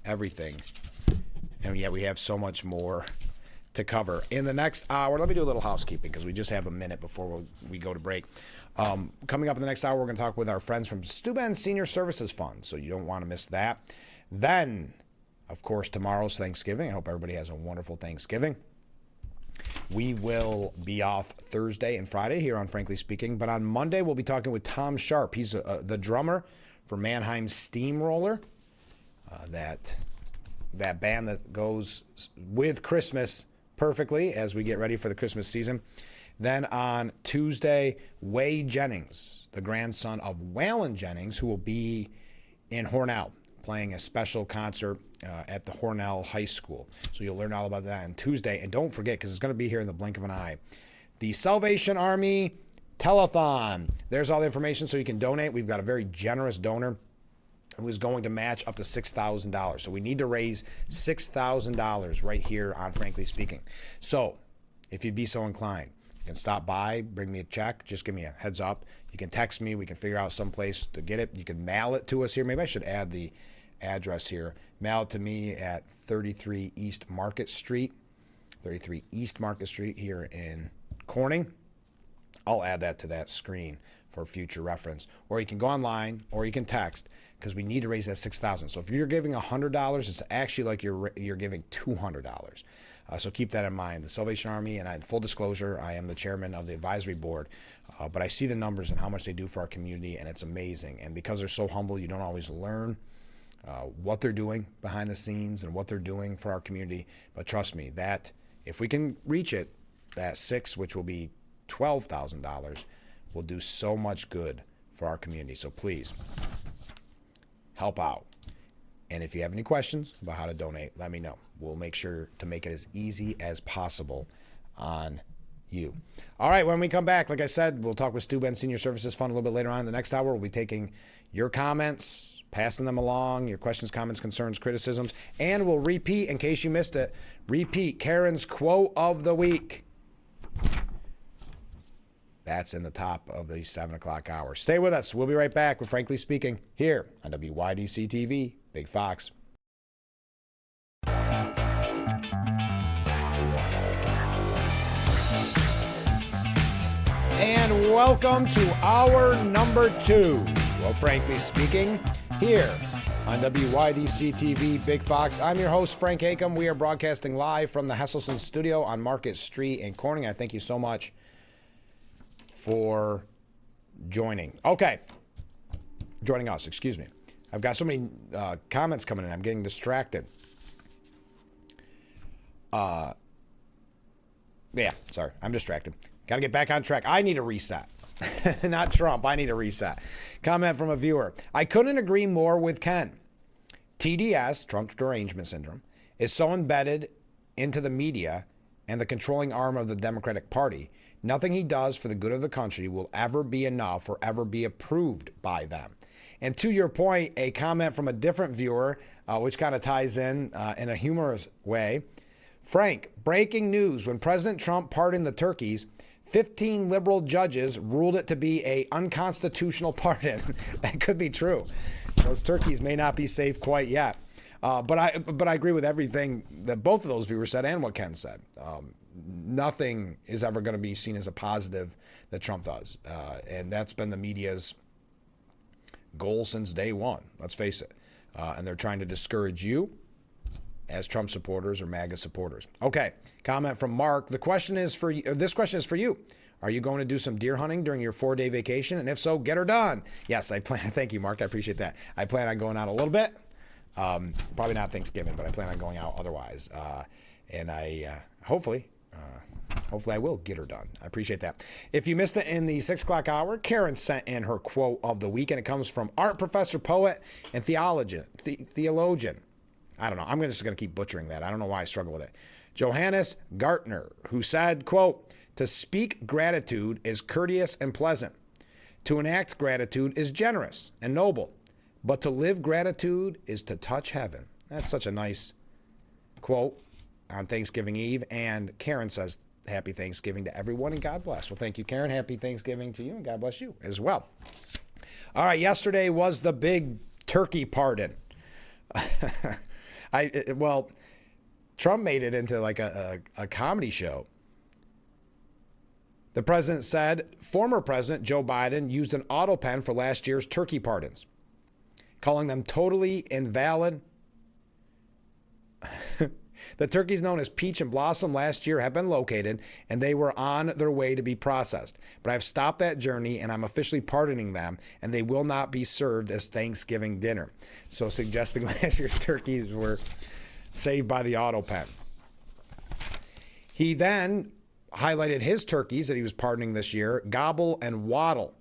everything, and yet we have so much more to cover in the next hour. Let me do a little housekeeping because we just have a minute before we go to break. Coming up in the next hour, we're going to talk with our friends from Steuben Senior Services Fund, so you don't want to miss that. Then, of course, tomorrow's Thanksgiving. I hope everybody has a wonderful Thanksgiving. We will be off Thursday and Friday here on Frankly Speaking, but on Monday we'll be talking with Tom Sharp. He's the drummer for Mannheim Steamroller, that band that goes with Christmas perfectly as we get ready for the Christmas season. Then on Tuesday, Wade Jennings, the grandson of Waylon Jennings, who will be in Hornell playing a special concert at the Hornell High School. So you'll learn all about that on Tuesday. And don't forget, because it's going to be here in the blink of an eye, the Salvation Army Telethon. There's all the information so you can donate. We've got a very generous donor who is going to match up to $6,000. So we need to raise $6,000 right here on Frankly Speaking. So if you'd be so inclined, you can stop by, bring me a check, just give me a heads up. You can text me. We can figure out some place to get it. You can mail it to us here. Maybe I should add the address here. Mail it to me at 33 East Market Street, 33 East Market Street here in Corning. I'll add that to that screen for future reference. Or you can go online, or you can text, because we need to raise that $6,000. So if you're giving $100, it's actually like you're giving $200. So keep that in mind. The Salvation Army, and in full disclosure, I am the chairman of the advisory board, but I see the numbers and how much they do for our community, and it's amazing. And because they're so humble, you don't always learn what they're doing behind the scenes and what they're doing for our community. But trust me, that if we can reach it, that $6,000, which will be $12,000, will do so much good for our community. So please help out. And if you have any questions about how to donate, let me know. We'll make sure to make it as easy as possible on you. All right, when we come back, like I said, we'll talk with Steuben Senior Services Fund a little bit later on in the next hour. We'll be taking your comments, passing them along, your questions, comments, concerns, criticisms, and we'll repeat, in case you missed it, Karen's quote of the week. That's in the top of the 7 o'clock hour. Stay with us. We'll be right back with Frankly Speaking here on WYDC TV, Big Fox. And welcome to hour number 2. Well, Frankly Speaking here on WYDC TV, Big Fox. I'm your host, Frank Acom. We are broadcasting live from the Hesselson studio on Market Street in Corning. I thank you so much for joining us, excuse me. I've got so many comments coming in. I'm getting distracted. Yeah, sorry. I'm distracted. Got to get back on track. I need a reset. Not Trump. I need a reset. Comment from a viewer. I couldn't agree more with Ken. TDS, Trump's derangement syndrome, is so embedded into the media and the controlling arm of the Democratic Party. Nothing he does for the good of the country will ever be enough or ever be approved by them. And to your point, a comment from a different viewer, which kind of ties in a humorous way. Frank, breaking news. When President Trump pardoned the turkeys, 15 liberal judges ruled it to be a unconstitutional pardon. That could be true. Those turkeys may not be safe quite yet. But I agree with everything that both of those viewers said and what Ken said. Nothing is ever going to be seen as a positive that Trump does. And that's been the media's goal since day one. Let's face it. And they're trying to discourage you as Trump supporters or MAGA supporters. Okay, comment from Mark. This question is for you. Are you going to do some deer hunting during your 4-day vacation? And if so, get her done. Yes, I plan. Thank you, Mark. I appreciate that. I plan on going out a little bit. Probably not Thanksgiving, but I plan on going out otherwise. And I hopefully I will get her done. I appreciate that. If you missed it in the 6 o'clock hour, Karen sent in her quote of the week, and it comes from art professor, poet, and theologian. I don't know. I'm just going to keep butchering that. I don't know why I struggle with it. Johannes Gartner, who said, quote, "To speak gratitude is courteous and pleasant. To enact gratitude is generous and noble. But to live gratitude is to touch heaven." That's such a nice quote on Thanksgiving Eve. And Karen says, happy Thanksgiving to everyone and God bless. Well, thank you, Karen. Happy Thanksgiving to you and God bless you as well. All right, yesterday was the big turkey pardon. Trump made it into like a comedy show. The president said former President Joe Biden used an auto pen for last year's turkey pardons, calling them totally invalid. The turkeys known as Peach and Blossom last year have been located, and they were on their way to be processed. But I've stopped that journey, and I'm officially pardoning them, and they will not be served as Thanksgiving dinner. So suggesting last year's turkeys were saved by the auto pen. He then highlighted his turkeys that he was pardoning this year, Gobble and Waddle,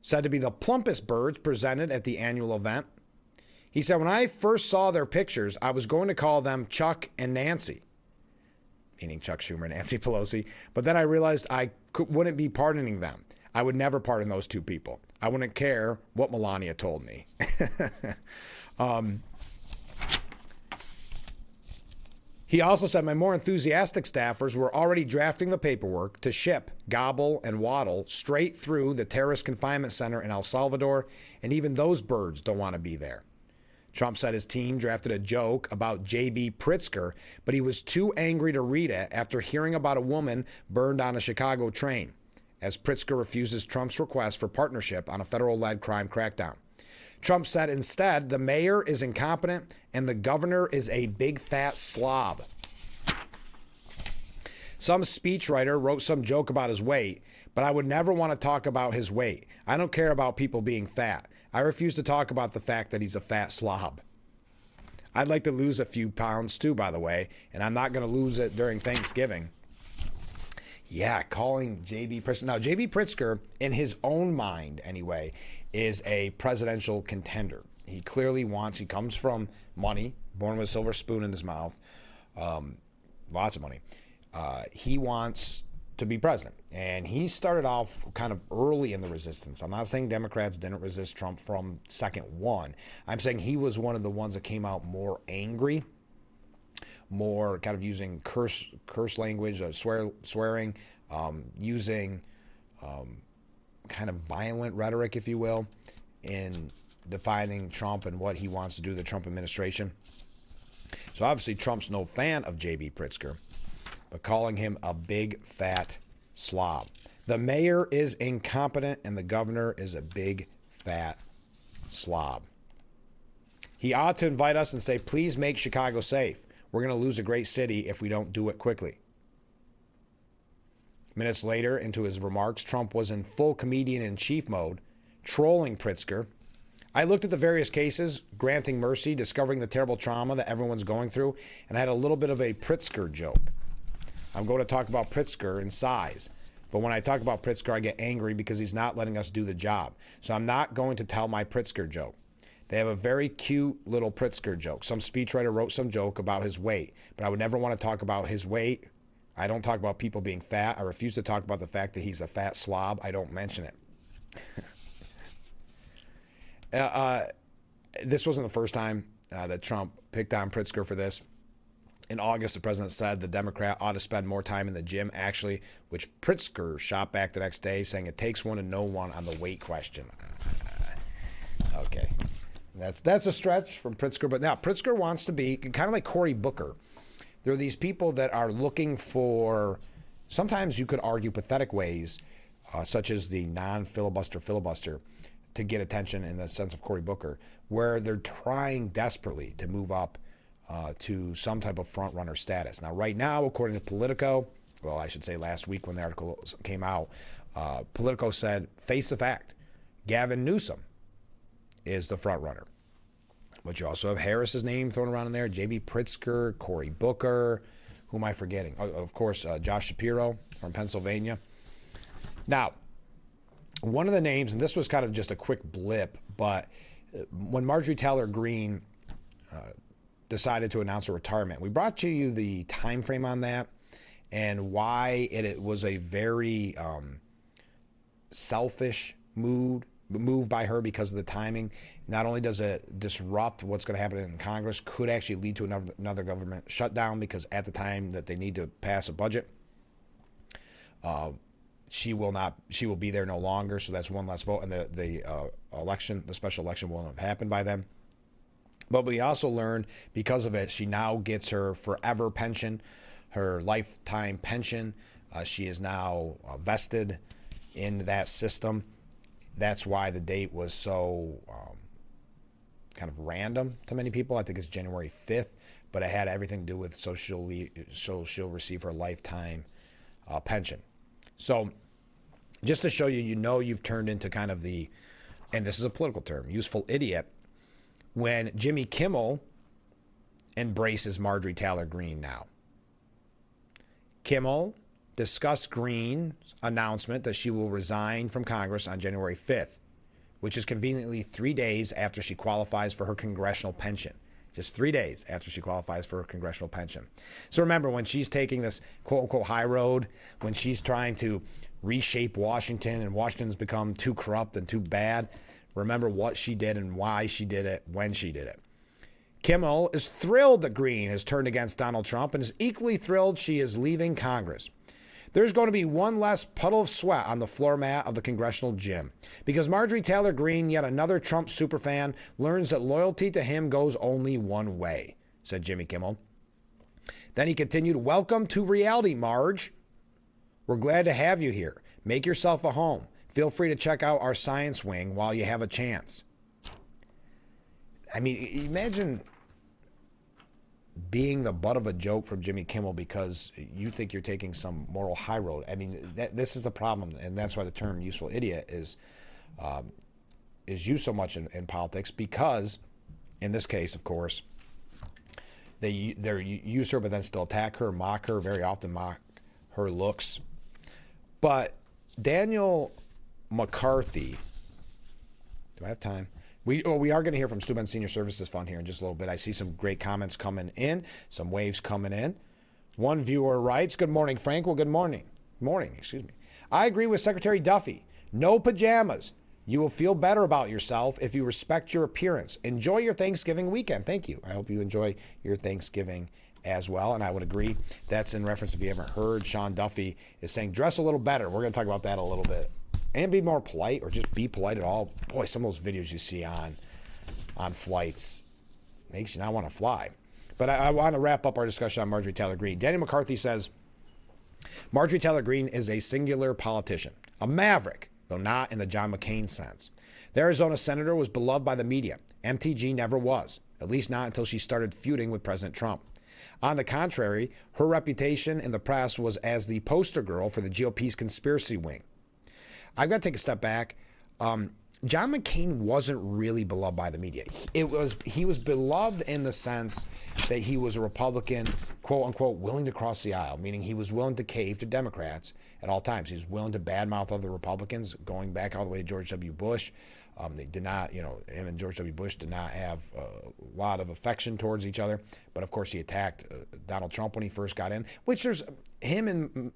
said to be the plumpest birds presented at the annual event. He said, when I first saw their pictures, I was going to call them Chuck and Nancy, meaning Chuck Schumer and Nancy Pelosi. But then I realized I wouldn't be pardoning them. I would never pardon those two people. I wouldn't care what Melania told me. He also said my more enthusiastic staffers were already drafting the paperwork to ship Gobble and Waddle straight through the terrorist confinement center in El Salvador, and even those birds don't want to be there. Trump said his team drafted a joke about J.B. Pritzker, but he was too angry to read it after hearing about a woman burned on a Chicago train, as Pritzker refuses Trump's request for partnership on a federal-led crime crackdown. Trump said instead, the mayor is incompetent and the governor is a big fat slob. Some speechwriter wrote some joke about his weight, but I would never want to talk about his weight. I don't care about people being fat. I refuse to talk about the fact that he's a fat slob. I'd like to lose a few pounds too, by the way, and I'm not going to lose it during Thanksgiving. Yeah, calling J.B. Pritzker. Now, J.B. Pritzker, in his own mind anyway, is a presidential contender. He clearly he comes from money, born with a silver spoon in his mouth, lots of money. He wants to be president. And he started off kind of early in the resistance. I'm not saying Democrats didn't resist Trump from second one. I'm saying he was one of the ones that came out more angry, more kind of using curse language, swearing, using kind of violent rhetoric, if you will, in defining Trump and what he wants to do, the Trump administration. So obviously Trump's no fan of J.B. Pritzker, but calling him a big fat slob. The mayor is incompetent and the governor is a big fat slob. He ought to invite us and say, please make Chicago safe. We're going to lose a great city if we don't do it quickly. Minutes later into his remarks, Trump was in full comedian-in-chief mode, trolling Pritzker. I looked at the various cases, granting mercy, discovering the terrible trauma that everyone's going through, and I had a little bit of a Pritzker joke. I'm going to talk about Pritzker in size. But when I talk about Pritzker, I get angry because he's not letting us do the job. So I'm not going to tell my Pritzker joke. They have a very cute little Pritzker joke. Some speechwriter wrote some joke about his weight, but I would never want to talk about his weight. I don't talk about people being fat. I refuse to talk about the fact that he's a fat slob. I don't mention it. This wasn't the first time that Trump picked on Pritzker for this. In August, the president said the Democrat ought to spend more time in the gym, actually, which Pritzker shot back the next day, saying it takes one to know one on the weight question. Okay. That's a stretch from Pritzker. But now Pritzker wants to be kind of like Cory Booker. There are these people that are looking for, sometimes you could argue, pathetic ways, such as the filibuster, to get attention in the sense of Cory Booker, where they're trying desperately to move up to some type of front-runner status. Now, right now, according to Politico, well, I should say last week when the article came out, Politico said, face the fact, Gavin Newsom is the front-runner. But you also have Harris's name thrown around in there, J.B. Pritzker, Cory Booker. Who am I forgetting? Of course, Josh Shapiro from Pennsylvania. Now, one of the names, and this was kind of just a quick blip, but when Marjorie Taylor Greene decided to announce her retirement, we brought to you the time frame on that and why it was a very selfish move by her because of the timing. Not only does it disrupt what's going to happen in Congress, could actually lead to another government shutdown because at the time that they need to pass a budget, she will be there no longer. So that's one less vote, and the special election won't have happened by then. But we also learned because of it, she now gets her forever pension, her lifetime pension. She is now vested in that system. That's why the date was so kind of random to many people. I think it's January 5th, but it had everything to do with so she'll receive her lifetime pension. So just to show you, you've turned into kind of and this is a political term, useful idiot, when Jimmy Kimmel embraces Marjorie Taylor Greene now. Kimmel discussed Greene's announcement that she will resign from Congress on January 5th, which is conveniently 3 days after she qualifies for her congressional pension. Just 3 days after she qualifies for her congressional pension. So remember, when she's taking this quote-unquote high road, when she's trying to reshape Washington and Washington's become too corrupt and too bad, remember what she did and why she did it when she did it. Kimmel is thrilled that Greene has turned against Donald Trump and is equally thrilled she is leaving Congress. There's going to be one less puddle of sweat on the floor mat of the congressional gym because Marjorie Taylor Greene, yet another Trump superfan, learns that loyalty to him goes only one way, said Jimmy Kimmel. Then he continued, "Welcome to reality, Marge. We're glad to have you here. Make yourself a home. Feel free to check out our science wing while you have a chance." I mean, imagine being the butt of a joke from Jimmy Kimmel because you think you're taking some moral high road. I mean, this is the problem, and that's why the term useful idiot is used so much in politics because, in this case, of course, they use her but then still attack her, mock her, very often mock her looks. But Daniel McCarthy, do I have time? We are going to hear from Steuben Senior Services Fund here in just a little bit. I see some great comments coming in, some waves coming in. One viewer writes, "Good morning, Frank." Well, good morning. Excuse me. "I agree with Secretary Duffy. No pajamas. You will feel better about yourself if you respect your appearance. Enjoy your Thanksgiving weekend." Thank you. I hope you enjoy your Thanksgiving as well. And I would agree. That's in reference, if you haven't heard, Sean Duffy is saying dress a little better. We're going to talk about that a little bit. And be more polite, or just be polite at all. Boy, some of those videos you see on flights makes you not want to fly. But I want to wrap up our discussion on Marjorie Taylor Greene. Daniel McCarthy says, "Marjorie Taylor Greene is a singular politician, a maverick, though not in the John McCain sense. The Arizona senator was beloved by the media. MTG never was, at least not until she started feuding with President Trump. On the contrary, her reputation in the press was as the poster girl for the GOP's conspiracy wing. I've got to take a step back. John McCain wasn't really beloved by the media. He was beloved in the sense that he was a Republican, quote unquote, willing to cross the aisle, meaning he was willing to cave to Democrats at all times. He was willing to badmouth other Republicans, going back all the way to George W. Bush. They did not, him and George W. Bush did not have a lot of affection towards each other. But of course, he attacked Donald Trump when he first got in, which there's him and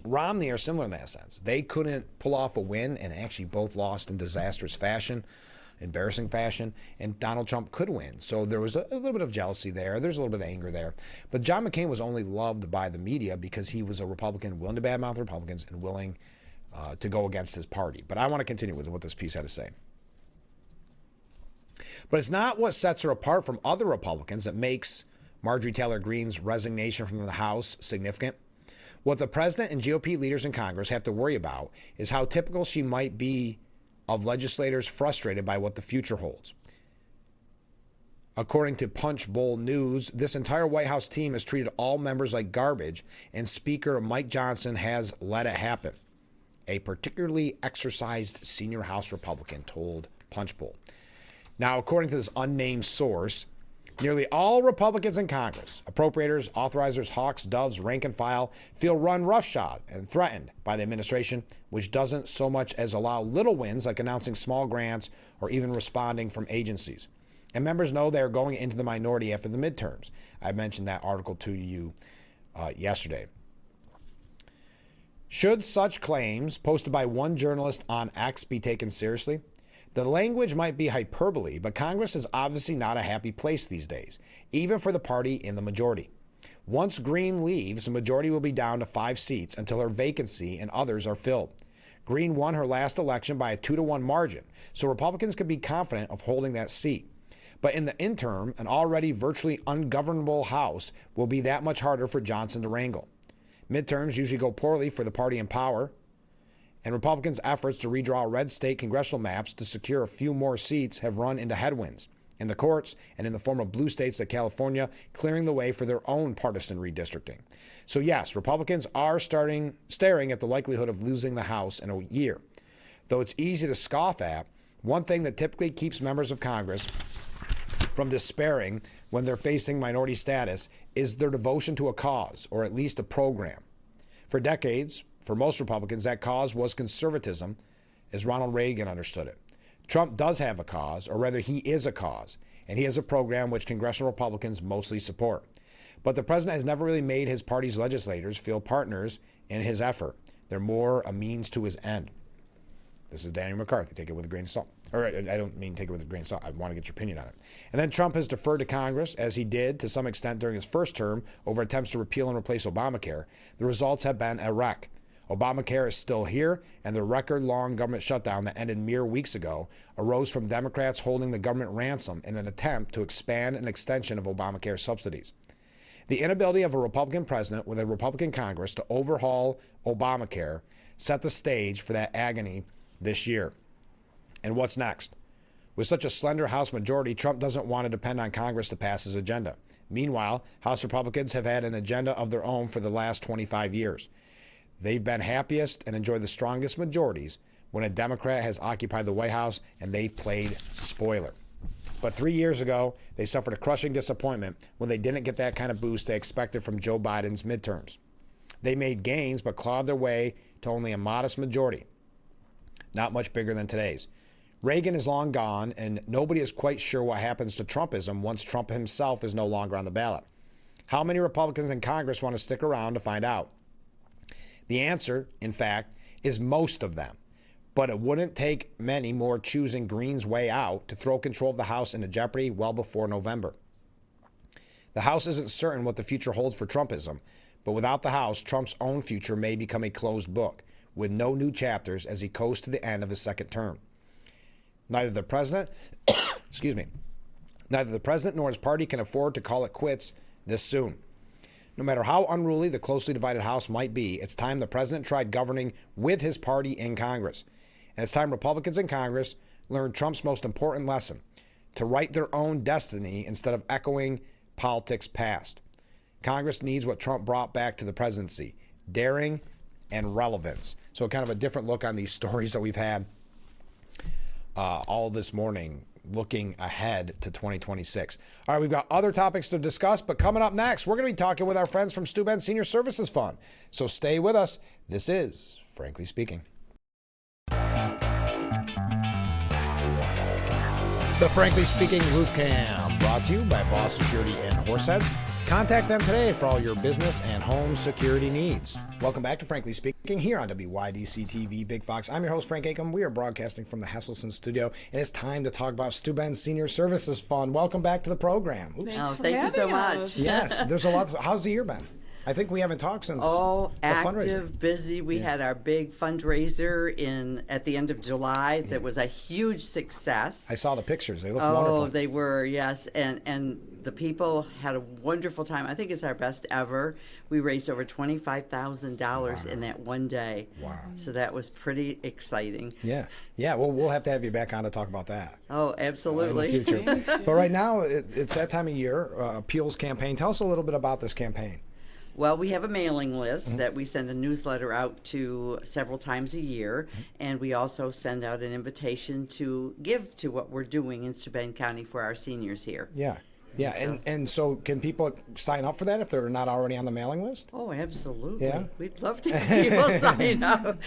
Romney are similar in that sense. They couldn't pull off a win and actually both lost in disastrous fashion, embarrassing fashion, and Donald Trump could win. So there was a little bit of jealousy there. There's a little bit of anger there. But John McCain was only loved by the media because he was a Republican willing to badmouth Republicans and willing to go against his party. But I want to continue with what this piece had to say. But it's not what sets her apart from other Republicans that makes Marjorie Taylor Greene's resignation from the House significant. What the president and GOP leaders in Congress have to worry about is how typical she might be of legislators frustrated by what the future holds. According to Punch Bowl News, this entire White House team has treated all members like garbage, and Speaker Mike Johnson has let it happen. A particularly exercised senior House Republican told Punch Bowl. Now, according to this unnamed source, nearly all Republicans in Congress, appropriators, authorizers, hawks, doves, rank and file, feel run roughshod and threatened by the administration, which doesn't so much as allow little wins like announcing small grants or even responding from agencies. And members know they are going into the minority after the midterms. I mentioned that article to you yesterday. Should such claims posted by one journalist on X be taken seriously? The language might be hyperbole, but Congress is obviously not a happy place these days, even for the party in the majority. Once Green leaves, the majority will be down to 5 seats until her vacancy and others are filled. Green won her last election by a 2-1 margin, so Republicans can be confident of holding that seat. But in the interim, an already virtually ungovernable House will be that much harder for Johnson to wrangle. Midterms usually go poorly for the party in power, and Republicans' efforts to redraw red state congressional maps to secure a few more seats have run into headwinds in the courts and in the form of blue states like California, clearing the way for their own partisan redistricting. So yes, Republicans are staring at the likelihood of losing the House in a year. Though it's easy to scoff at, one thing that typically keeps members of Congress from despairing when they're facing minority status is their devotion to a cause, or at least a program. For decades, for most Republicans, that cause was conservatism, as Ronald Reagan understood it. Trump does have a cause, or rather he is a cause, and he has a program which congressional Republicans mostly support. But the president has never really made his party's legislators feel partners in his effort. They're more a means to his end. This is Daniel McCarthy. Take it with a grain of salt. Or I don't mean take it with a grain of salt. I want to get your opinion on it. And then Trump has deferred to Congress, as he did to some extent during his first term, over attempts to repeal and replace Obamacare. The results have been a wreck. Obamacare is still here, and the record-long government shutdown that ended mere weeks ago arose from Democrats holding the government ransom in an attempt to expand an extension of Obamacare subsidies. The inability of a Republican president with a Republican Congress to overhaul Obamacare set the stage for that agony this year. And what's next? With such a slender House majority, Trump doesn't want to depend on Congress to pass his agenda. Meanwhile, House Republicans have had an agenda of their own for the last 25 years. They've been happiest and enjoyed the strongest majorities when a Democrat has occupied the White House and they've played spoiler. But 3 years ago, they suffered a crushing disappointment when they didn't get that kind of boost they expected from Joe Biden's midterms. They made gains but clawed their way to only a modest majority, not much bigger than today's. Reagan is long gone, and nobody is quite sure what happens to Trumpism once Trump himself is no longer on the ballot. How many Republicans in Congress want to stick around to find out? The answer, in fact, is most of them. But it wouldn't take many more choosing Green's way out to throw control of the House into jeopardy well before November. The House isn't certain what the future holds for Trumpism, but without the House, Trump's own future may become a closed book, with no new chapters as he coasts to the end of his second term. Neither the president, neither the president nor his party can afford to call it quits this soon. No matter how unruly the closely divided House might be, it's time the president tried governing with his party in Congress. And it's time Republicans in Congress learned Trump's most important lesson, to write their own destiny instead of echoing politics past. Congress needs what Trump brought back to the presidency, daring and relevance. So kind of a different look on these stories that we've had all this morning, looking ahead to 2026. All right, we've got other topics to discuss, but coming up next, we're going to be talking with our friends from Steuben Senior Services Fund. So stay with us. This is Frankly Speaking. The Frankly Speaking Roof Cam, brought to you by Boss Security in Horseheads. Contact them today for all your business and home security needs. Welcome back to Frankly Speaking here on WYDC TV Big Fox. I'm your host, Frank Acom. We are broadcasting from the Hesselson studio, and it's time to talk about Steuben Senior Services Fund. Welcome back to the program. Thank you so much. Yes, there's a lot. How's the year been? I think we haven't talked since the fundraiser. Busy. We had our big fundraiser at the end of July that was a huge success. I saw the pictures. They look wonderful. Oh, they were, yes. And the people had a wonderful time. I think it's our best ever. We raised over $25,000 in that one day. Wow. So that was pretty exciting. Yeah. Well, we'll have to have you back on to talk about that. Oh, absolutely. In the future. But right now, it's that time of year, appeals campaign. Tell us a little bit about this campaign. Well, we have a mailing list that we send a newsletter out to several times a year, and we also send out an invitation to give to what we're doing in Steuben County for our seniors here. Yeah. Yeah, and so can people sign up for that if they're not already on the mailing list? Oh, absolutely. Yeah? We'd love to have people sign up.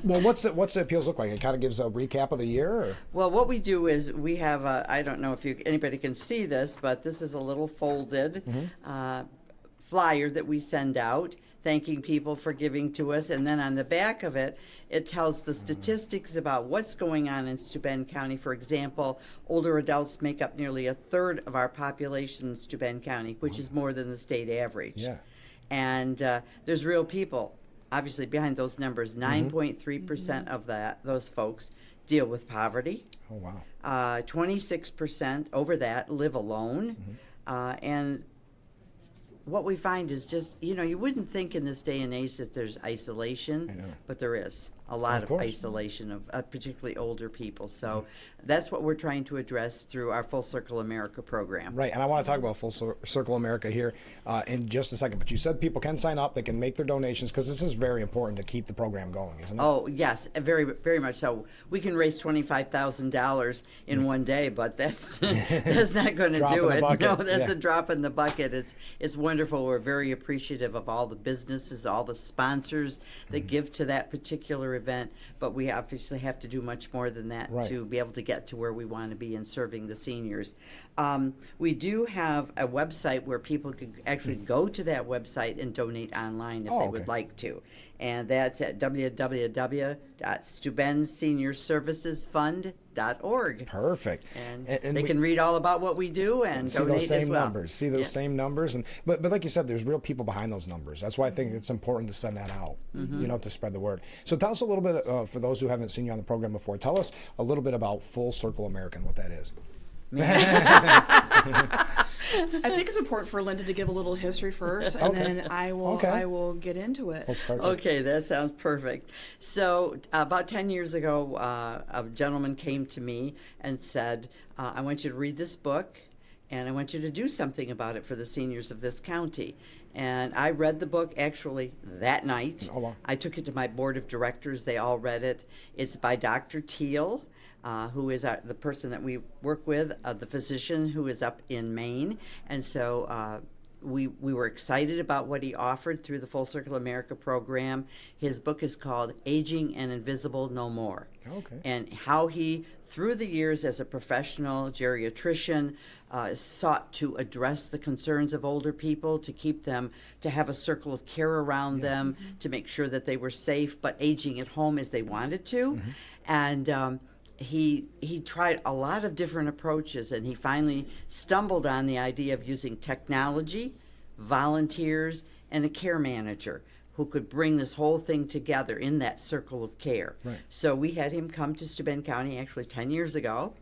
Well, what's the appeals look like? It kind of gives a recap of the year? Or? Well, what we do is we have I don't know if anybody can see this, but this is a little folded flyer that we send out thanking people for giving to us. And then on the back of it, it tells the statistics about what's going on in Steuben County. For example, older adults make up nearly a third of our population in Steuben County, which is more than the state average. Yeah. And there's real people, obviously, behind those numbers. 9.3% of those folks deal with poverty. Oh, wow. 26% over that live alone. And what we find is just, you wouldn't think in this day and age that there's isolation, but there is a lot of isolation of particularly older people. So that's what we're trying to address through our Full Circle America program. Right, and I want to talk about Full Circle America here in just a second. But you said people can sign up, they can make their donations, because this is very important to keep the program going, isn't it? Oh, yes, very, very much so. We can raise $25,000 in one day, but that's not going to do it. No, that's a drop in the bucket. It's wonderful. We're very appreciative of all the businesses, all the sponsors that give to that particular event, but we obviously have to do much more than that to be able to get to where we want to be in serving the seniors. We do have a website where people can actually go to that website and donate online if they would like to. And that's at www.steubenseniorservicesfund.org. Perfect. And they can read all about what we do and see donate those same as well. numbers. See those same numbers, but like you said, there's real people behind those numbers. That's why I think it's important to send that out. To spread the word. So tell us a little bit for those who haven't seen you on the program before. Tell us a little bit about Full Circle American, what that is. I think it's important for Linda to give a little history first, and then I will get into it. We'll start okay, that sounds perfect. So about 10 years ago, a gentleman came to me and said, I want you to read this book, and I want you to do something about it for the seniors of this county. And I read the book actually that night. Oh, wow. I took it to my board of directors. They all read it. It's by Dr. Teal. Who is the person that we work with, the physician who is up in Maine. And so we were excited about what he offered through the Full Circle America program. His book is called Aging and Invisible No More. Okay. And how he, through the years as a professional geriatrician, sought to address the concerns of older people, to keep them, to have a circle of care around them, to make sure that they were safe, but aging at home as they wanted to. And he tried a lot of different approaches, and he finally stumbled on the idea of using technology, volunteers, and a care manager who could bring this whole thing together in that circle of care. Right. So we had him come to Steuben County actually 10 years ago,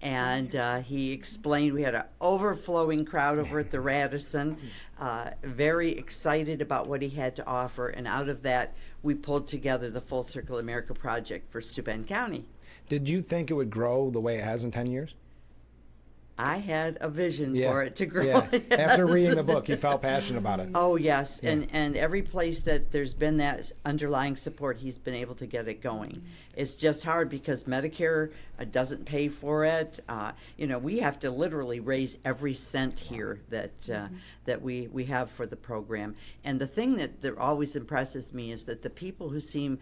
and he explained. We had an overflowing crowd over at the Radisson, very excited about what he had to offer, and out of that we pulled together the Full Circle America project for Steuben County. Did you think it would grow the way it has in 10 years? I had a vision for it to grow. Yeah. Yes. After reading the book, you felt passionate about it. Oh, yes. Yeah. And every place that there's been that underlying support, he's been able to get it going. It's just hard because Medicare doesn't pay for it. We have to literally raise every cent here that we have for the program. And the thing that always impresses me is that the people who seem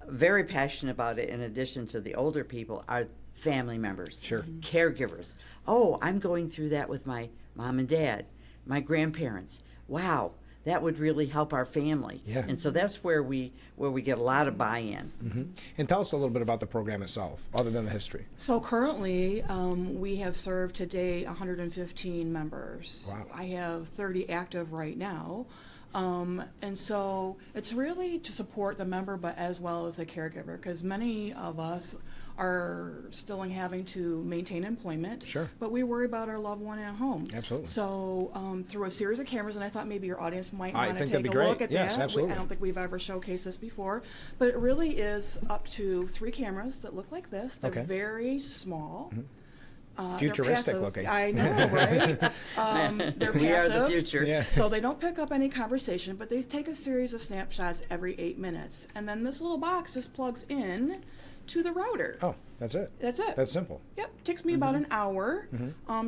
very passionate about it, in addition to the older people, are family members, caregivers. Oh, I'm going through that with my mom and dad, my grandparents. Wow, that would really help our family. Yeah. And so that's where we get a lot of buy-in. And tell us a little bit about the program itself, other than the history. So currently, we have served today 115 members. Wow. I have 30 active right now. And so it's really to support the member, but as well as the caregiver, because many of us are still having to maintain employment. Sure. But we worry about our loved one at home. Absolutely. So through a series of cameras, and I thought maybe your audience might want to take that'd be a great. look at Yes, that. absolutely. I don't think we've ever showcased this before, but it really is up to 3 cameras that look like this. They're very small. Futuristic passive. looking. I know, right? They're We are the passive. future. Yeah. So they don't pick up any conversation, but they take a series of snapshots every 8 minutes. And then this little box just plugs in to the router. Oh, that's it. That's it. That's simple. Yep, takes me about an hour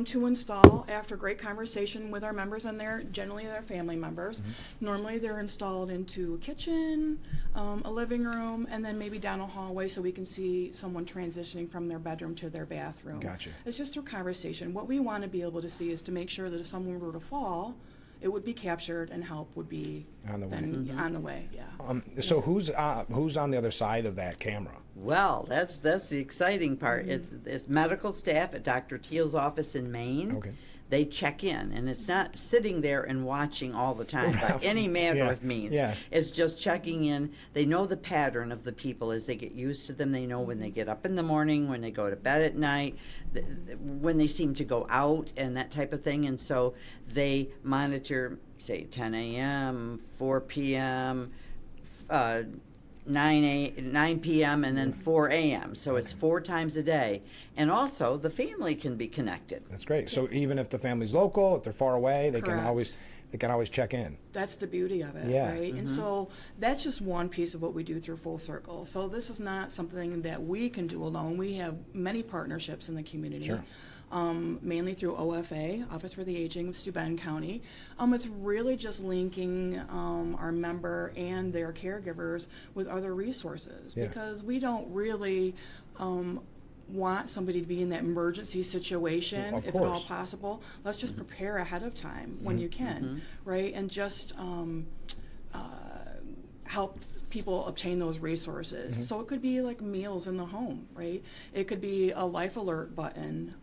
to install after great conversation with our members, and they're generally their family members. Normally they're installed into a kitchen, a living room, and then maybe down a hallway so we can see someone transitioning from their bedroom to their bathroom. Gotcha. It's just through conversation. What we want to be able to see is to make sure that if someone were to fall, it would be captured and help would be On the way. then on the way. Yeah. So who's on the other side of that camera? Well, that's the exciting part. It's medical staff at Dr. Teal's office in Maine. Okay. They check in, and it's not sitting there and watching all the time by any manner Yeah, of means. yeah. It's just checking in. They know the pattern of the people as they get used to them. They know when they get up in the morning, when they go to bed at night, when they seem to go out and that type of thing. And so they monitor, say, 10 a.m., 4 p.m., 9 p.m. and then 4 a.m. So it's 4 times a day. And also the family can be connected. That's great. So even if the family's local, if they're far away, they can Correct. always check in. That's the beauty of it, Yeah. right? And so that's just one piece of what we do through Full Circle. So this is not something that we can do alone. We have many partnerships in the community. Sure. Mainly through OFA, Office for the Aging of Steuben County. It's really just linking our member and their caregivers with other resources Yeah. because we don't really want somebody to be in that emergency situation, Of if at all course. possible. Let's just prepare ahead of time when you can, right? And just help people obtain those resources. So it could be like meals in the home, right? It could be a life alert button.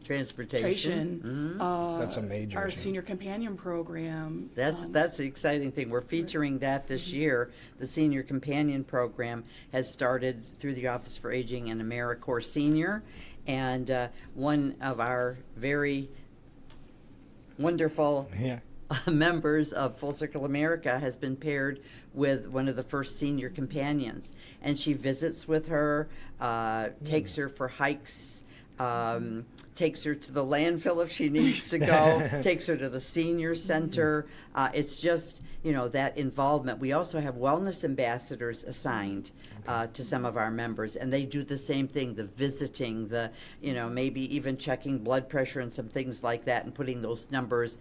Transportation. That's a major Our issue. senior companion program. That's the exciting thing. We're featuring that this year. The Senior Companion Program has started through the Office for Aging and AmeriCorps Senior. And one of our very wonderful Yeah. members of Full Circle America has been paired with one of the first senior companions. And she visits with her, takes her for hikes, takes her to the landfill if she needs to go, takes her to the senior center. It's just, that involvement. We also have wellness ambassadors assigned to some of our members, and they do the same thing, the visiting, the, maybe even checking blood pressure and some things like that, and putting those numbers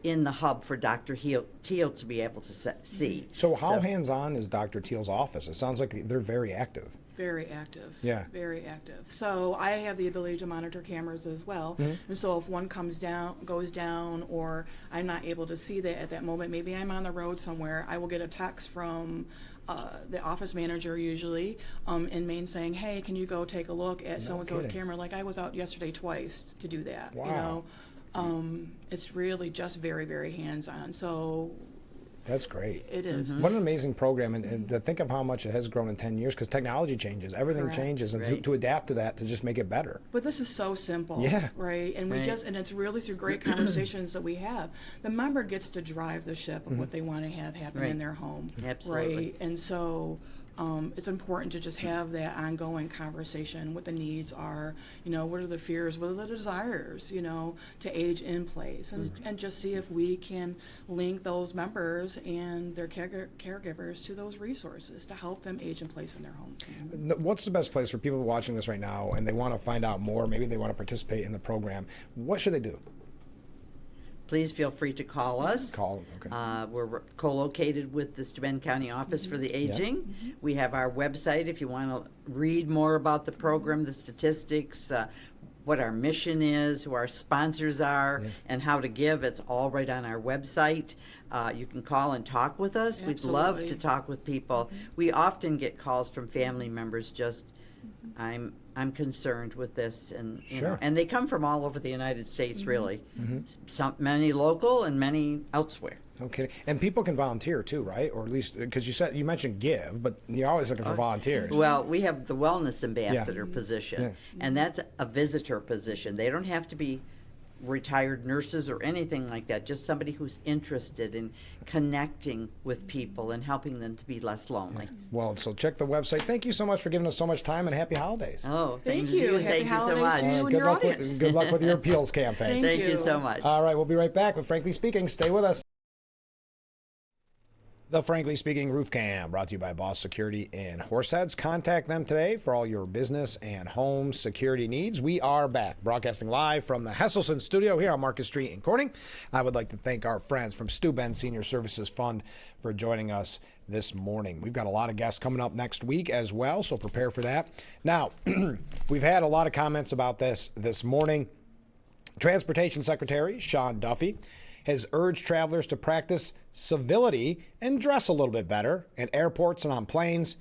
in the hub for Dr. Teal to be able to see. So how hands-on is Dr. Teal's office? It sounds like they're very active. Very active. Yeah. Very active. So I have the ability to monitor cameras as well. And so if one goes down, or I'm not able to see that at that moment, maybe I'm on the road somewhere, I will get a text from the office manager usually in Maine saying, hey, can you go take a look at so-and-so's kidding. camera? Like I was out yesterday twice to do that. Wow. It's really just very, very hands-on. So That's great. it is. What an amazing program, and to think of how much it has grown in 10 years, because technology changes, everything Correct. changes, and Right. to adapt to that, to just make it better. But this is so simple, Yeah. right? And we Right. and it's really through great conversations that we have. The member gets to drive the ship of what they want to have happen in Right. their home, Absolutely. right? And so it's important to just have that ongoing conversation. What the needs are, what are the fears, what are the desires, to age in place, and just see if we can link those members and their caregivers to those resources to help them age in place in their home. What's the best place for people watching this right now, and they want to find out more, maybe they want to participate in the program? What should they do? Please feel free to call us. Call, okay. We're co-located with the Steuben County Office for the Aging. We have our website if you want to read more about the program, the statistics, what our mission is, who our sponsors are, and how to give. It's all right on our website. You can call and talk with us. We'd love to Absolutely. talk with people. We often get calls from family members just, I'm concerned with this, and Sure. and they come from all over the United States, really. Many local and many elsewhere. Okay, and people can volunteer too, right? Or at least, because you mentioned give, but you're always looking for volunteers. Well, we have the wellness ambassador position, Yeah. and that's a visitor position. They don't have to be retired nurses or anything like that, just somebody who's interested in connecting with people and helping them to be less lonely. Well, so check the website. Thank you so much for giving us so much time, and happy holidays. Oh, Thank you. Happy Thank you so holidays much. to you and your audience. Good luck with your appeals campaign. Thank you you. so much. All right, we'll be right back with Frankly Speaking. Stay with us. The Frankly Speaking Roof Cam, brought to you by Boss Security in Horseheads. Contact them today for all your business and home security needs. We are back, broadcasting live from the Hesselson studio here on Market Street in Corning. I would like to thank our friends from Steuben Senior Services Fund for joining us this morning. We've got a lot of guests coming up next week as well, so prepare for that. Now, we've had a lot of comments about this morning. Transportation Secretary Sean Duffy has urged travelers to practice civility and dress a little bit better in airports and on planes,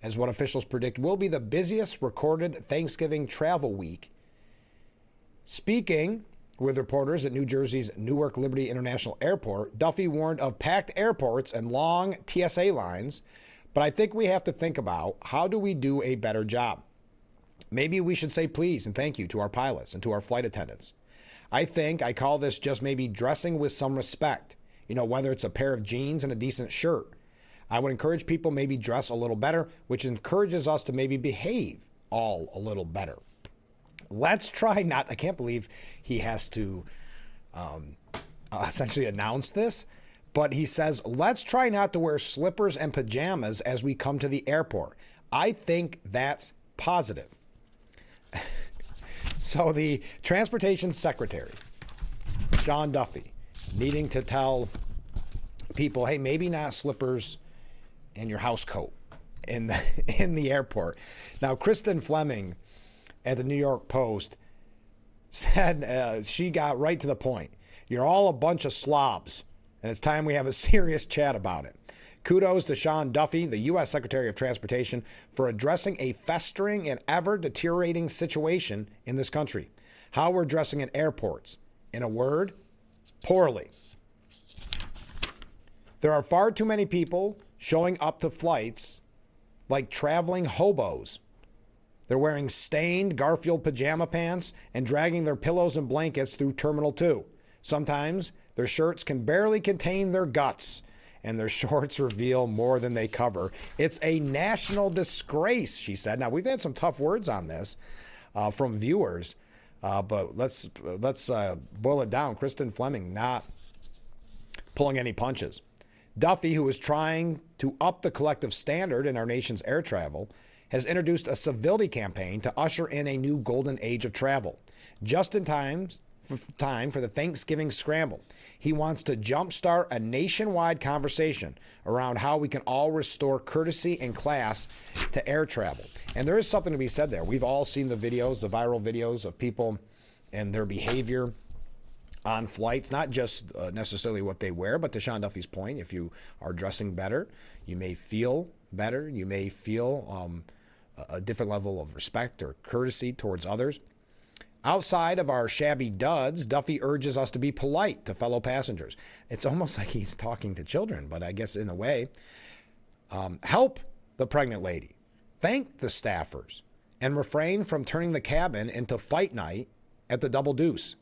as what officials predict will be the busiest recorded Thanksgiving travel week. Speaking with reporters at New Jersey's Newark Liberty International Airport, Duffy warned of packed airports and long TSA lines, but I think we have to think about how do we do a better job. Maybe we should say please and thank you to our pilots and to our flight attendants. I call this just maybe dressing with some respect, whether it's a pair of jeans and a decent shirt. I would encourage people maybe dress a little better, which encourages us to maybe behave all a little better. Let's try not, I can't believe he has to essentially announce this, but he says, let's try not to wear slippers and pajamas as we come to the airport. I think that's positive. So the Transportation Secretary, Sean Duffy, needing to tell people, hey, maybe not slippers and your house coat in the airport. Now, Kristen Fleming at the New York Post said she got right to the point. You're all a bunch of slobs, and it's time we have a serious chat about it. Kudos to Sean Duffy, the U.S. Secretary of Transportation, for addressing a festering and ever-deteriorating situation in this country. How we're dressing in airports. In a word, poorly. There are far too many people showing up to flights like traveling hobos. They're wearing stained Garfield pajama pants and dragging their pillows and blankets through Terminal 2. Sometimes their shirts can barely contain their guts, and their shorts reveal more than they cover. It's a national disgrace, she said. Now, we've had some tough words on this from viewers, but let's boil it down. Kristen Fleming not pulling any punches. Duffy, who is trying to up the collective standard in our nation's air travel, has introduced a civility campaign to usher in a new golden age of travel, just in time for the Thanksgiving scramble. He wants to jumpstart a nationwide conversation around how we can all restore courtesy and class to air travel. And there is something to be said there. We've all seen the videos, the viral videos of people and their behavior on flights, not just necessarily what they wear, but to Sean Duffy's point, if you are dressing better, you may feel better. You may feel a different level of respect or courtesy towards others. Outside of our shabby duds, Duffy urges us to be polite to fellow passengers. It's almost like he's talking to children, but I guess in a way. Help the pregnant lady. Thank the staffers. And refrain from turning the cabin into fight night at the Double Deuce.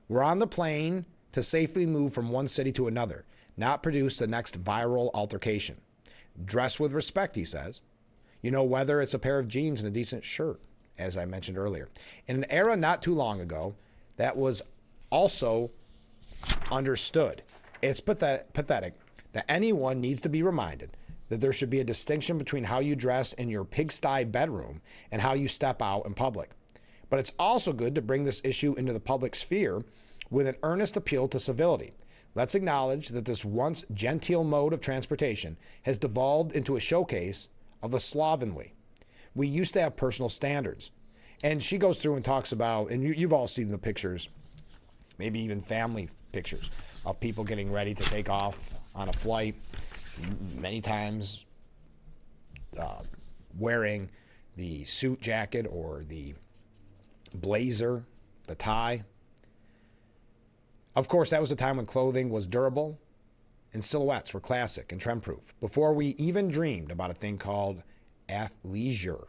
We're on the plane to safely move from one city to another, not produce the next viral altercation. Dress with respect, he says. Whether it's a pair of jeans and a decent shirt, as I mentioned earlier. In an era not too long ago, that was also understood. It's pathetic that anyone needs to be reminded that there should be a distinction between how you dress in your pigsty bedroom and how you step out in public. But it's also good to bring this issue into the public sphere with an earnest appeal to civility. Let's acknowledge that this once genteel mode of transportation has devolved into a showcase of the slovenly. We used to have personal standards. And she goes through and talks about, and you've all seen the pictures, maybe even family pictures of people getting ready to take off on a flight, many times wearing the suit jacket or the blazer, the tie. Of course, that was a time when clothing was durable and silhouettes were classic and trend-proof, before we even dreamed about a thing called athleisure.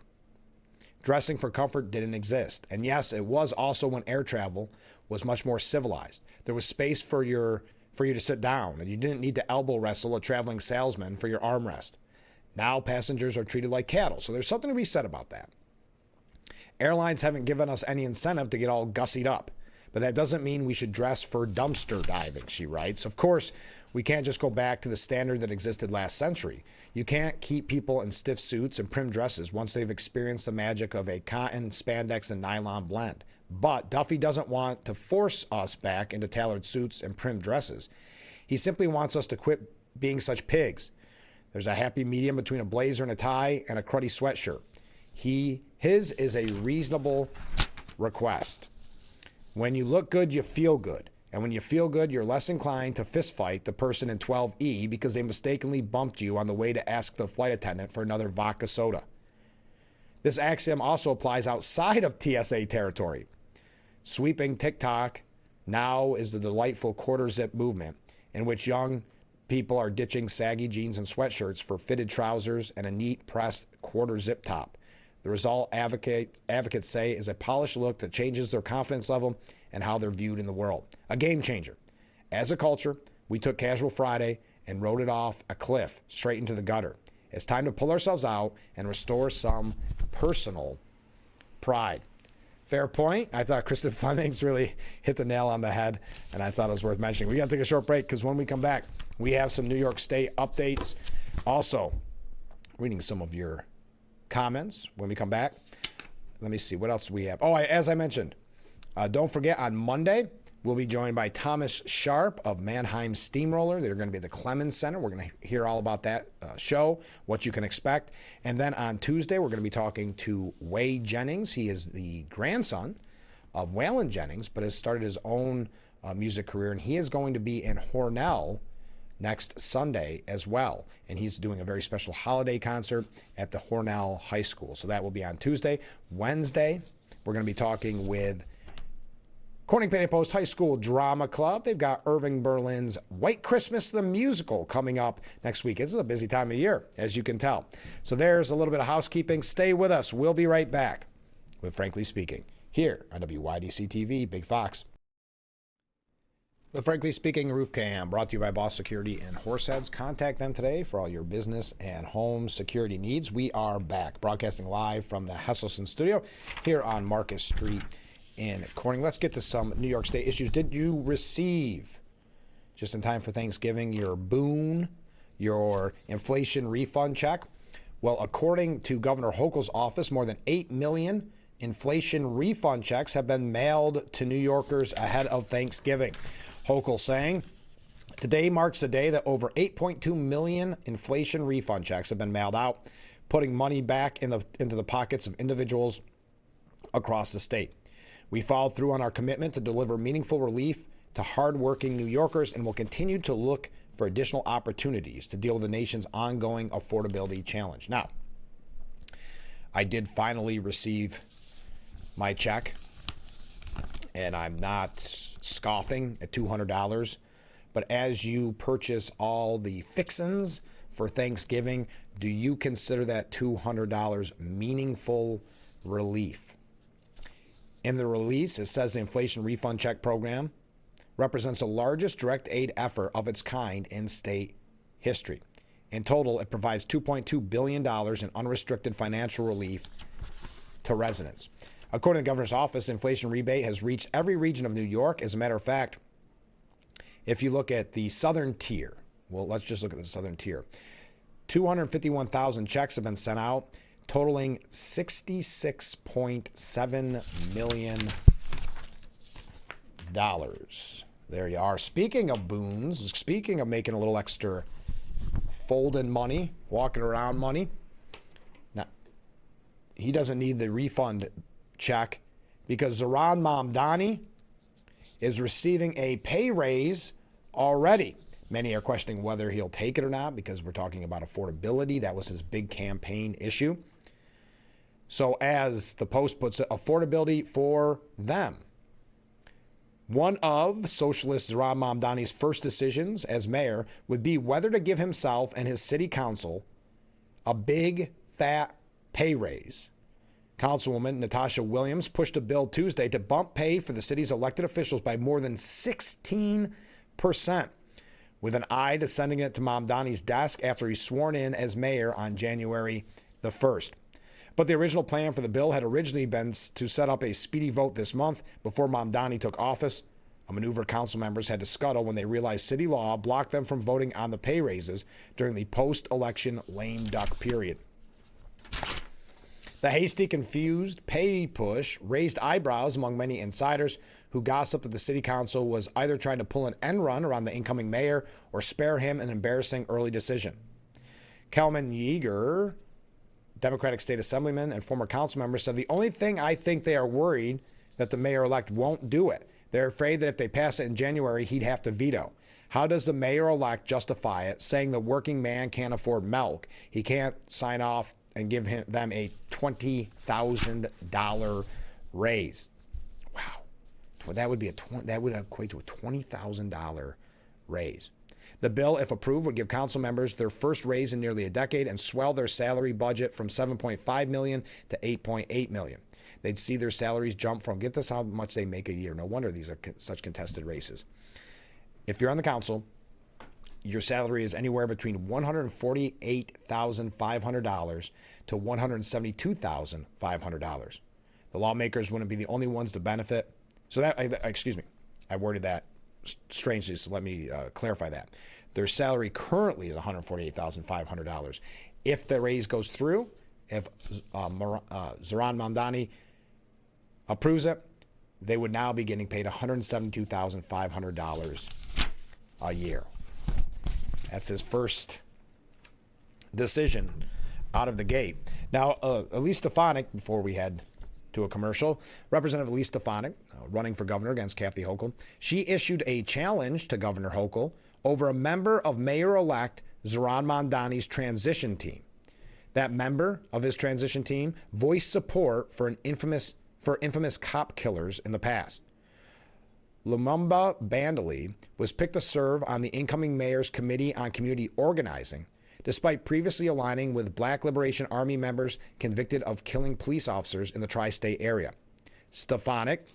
Dressing for comfort didn't exist. And yes, it was also when air travel was much more civilized. There was space for you to sit down, and you didn't need to elbow wrestle a traveling salesman for your armrest. Now passengers are treated like cattle, so there's something to be said about that. Airlines haven't given us any incentive to get all gussied up, but that doesn't mean we should dress for dumpster diving, she writes. Of course, we can't just go back to the standard that existed last century. You can't keep people in stiff suits and prim dresses once they've experienced the magic of a cotton, spandex, and nylon blend. But Duffy doesn't want to force us back into tailored suits and prim dresses. He simply wants us to quit being such pigs. There's a happy medium between a blazer and a tie and a cruddy sweatshirt. His is a reasonable request. When you look good, you feel good. And when you feel good, you're less inclined to fistfight the person in 12E because they mistakenly bumped you on the way to ask the flight attendant for another vodka soda. This axiom also applies outside of TSA territory. Sweeping TikTok now is the delightful quarter zip movement in which young people are ditching saggy jeans and sweatshirts for fitted trousers and a neat pressed quarter zip top. The result, advocates say, is a polished look that changes their confidence level and how they're viewed in the world. A game changer. As a culture, we took Casual Friday and rode it off a cliff straight into the gutter. It's time to pull ourselves out and restore some personal pride. Fair point. I thought Kristen Flemings really hit the nail on the head, and I thought it was worth mentioning. We got to take a short break because when we come back, we have some New York State updates. Also, reading some of your comments when we come back. Let me see what else we have. Oh, as I mentioned, don't forget on Monday we'll be joined by Thomas Sharp of Mannheim Steamroller. They're going to be at the Clemens Center. We're going to hear all about that show, what you can expect. And then on Tuesday we're going to be talking to Wade Jennings. He is the grandson of Waylon Jennings, but has started his own music career, and he is going to be in Hornell next Sunday as well. And he's doing a very special holiday concert at the Hornell High School. So that will be on Tuesday. Wednesday, we're going to be talking with Corning Penny Post High School Drama Club. They've got Irving Berlin's White Christmas the Musical coming up next week. This is a busy time of year, as you can tell. So there's a little bit of housekeeping. Stay with us. We'll be right back with Frankly Speaking here on WYDC TV, Big Fox. The Frankly Speaking Roof Cam brought to you by Boss Security in Horseheads. Contact them today for all your business and home security needs. We are back broadcasting live from the Hesselson studio here on Marcus Street in Corning. Let's get to some New York State issues. Did you receive, just in time for Thanksgiving, your boon, your inflation refund check? Well, according to Governor Hochul's office, more than 8 million inflation refund checks have been mailed to New Yorkers ahead of Thanksgiving. Hochul saying, today marks the day that over 8.2 million inflation refund checks have been mailed out, putting money back into the pockets of individuals across the state. We followed through on our commitment to deliver meaningful relief to hardworking New Yorkers and will continue to look for additional opportunities to deal with the nation's ongoing affordability challenge. Now, I did finally receive my check, and I'm not scoffing at $200, but as you purchase all the fixins for Thanksgiving, do you consider that $200 meaningful relief? In the release, it says the Inflation Refund Check Program represents the largest direct aid effort of its kind in state history. In total, it provides $2.2 billion in unrestricted financial relief to residents. According to the governor's office, inflation rebate has reached every region of New York. As a matter of fact, if you look at the southern tier, well, let's just look at the southern tier. 251,000 checks have been sent out, totaling $66.7 million. There you are. Speaking of boons, speaking of making a little extra folding money, walking around money, now, he doesn't need the refund check because Zohran Mamdani is receiving a pay raise already. Many are questioning whether he'll take it or not because we're talking about affordability. That was his big campaign issue. So as the Post puts it, affordability for them. One of Socialist Zohran Mamdani's first decisions as mayor would be whether to give himself and his city council a big, fat pay raise, Councilwoman Natasha Williams pushed a bill Tuesday to bump pay for the city's elected officials by more than 16%, with an eye to sending it to Mamdani's desk after he's sworn in as mayor on January the 1st. But the original plan for the bill had originally been to set up a speedy vote this month before Mamdani took office, a maneuver council members had to scuttle when they realized city law blocked them from voting on the pay raises during the post-election lame duck period. The hasty, confused pay push raised eyebrows among many insiders who gossiped that the city council was either trying to pull an end run around the incoming mayor or spare him an embarrassing early decision. Kelman Yeager, Democratic State Assemblyman and former council member, said, "The only thing I think they are worried that the mayor-elect won't do it. They're afraid that if they pass it in January, he'd have to veto. How does the mayor-elect justify it, saying the working man can't afford milk? He can't sign off and give them a $20,000 raise." Wow. That would equate to a $20,000 raise. The bill, if approved, would give council members their first raise in nearly a decade and swell their salary budget from $7.5 million to $8.8 million. They'd see their salaries jump from, get this, how much they make a year. No wonder these are such contested races. If you're on the council, your salary is anywhere between $148,500 to $172,500. The lawmakers wouldn't be the only ones to benefit. So that, I worded that strangely, so let me clarify that. Their salary currently is $148,500. If the raise goes through, if Zohran Mamdani approves it, they would now be getting paid $172,500 a year. That's his first decision out of the gate. Now, Elise Stefanik, before we head to a commercial, Representative Elise Stefanik, running for governor against Kathy Hochul, she issued a challenge to Governor Hochul over a member of Mayor-elect Zohran Mamdani's transition team. That member of his transition team voiced support for infamous cop killers in the past. Lumumba Bandali was picked to serve on the incoming mayor's Committee on Community Organizing, despite previously aligning with Black Liberation Army members convicted of killing police officers in the tri-state area. Stefanik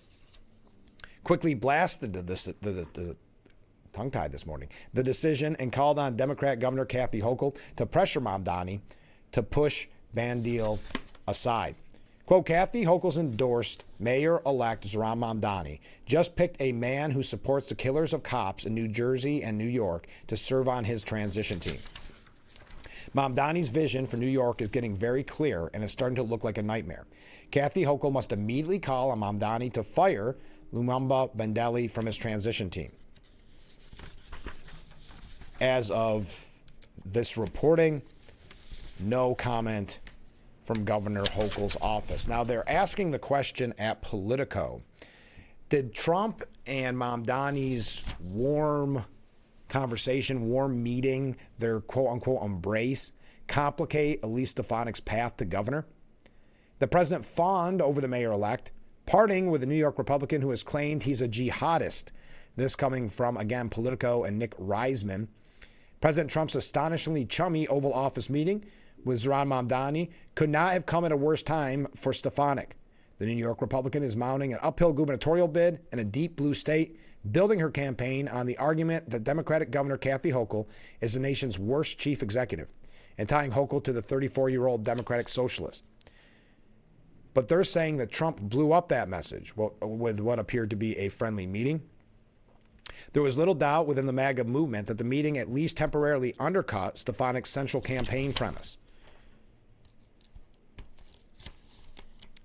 quickly blasted the tongue-tied this morning, the decision, and called on Democrat Governor Kathy Hochul to pressure Mamdani to push Bandil aside. Quote, Kathy Hochul's endorsed Mayor-elect Zohran Mamdani just picked a man who supports the killers of cops in New Jersey and New York to serve on his transition team. Mamdani's vision for New York is getting very clear and is starting to look like a nightmare. Kathy Hochul must immediately call on Mamdani to fire Lumumba Bandali from his transition team. As of this reporting, no comment from Governor Hochul's office. Now, they're asking the question at Politico, did Trump and Mamdani's warm conversation, warm meeting, their quote-unquote embrace, complicate Elise Stefanik's path to governor? The president fawned over the mayor-elect, parting with the New York Republican who has claimed he's a jihadist. This coming from, again, Politico and Nick Reisman. President Trump's astonishingly chummy Oval Office meeting with Zohran Mamdani could not have come at a worse time for Stefanik. The New York Republican is mounting an uphill gubernatorial bid in a deep blue state, building her campaign on the argument that Democratic Governor Kathy Hochul is the nation's worst chief executive, and tying Hochul to the 34-year-old Democratic socialist. But they're saying that Trump blew up that message with what appeared to be a friendly meeting. There was little doubt within the MAGA movement that the meeting at least temporarily undercut Stefanik's central campaign premise.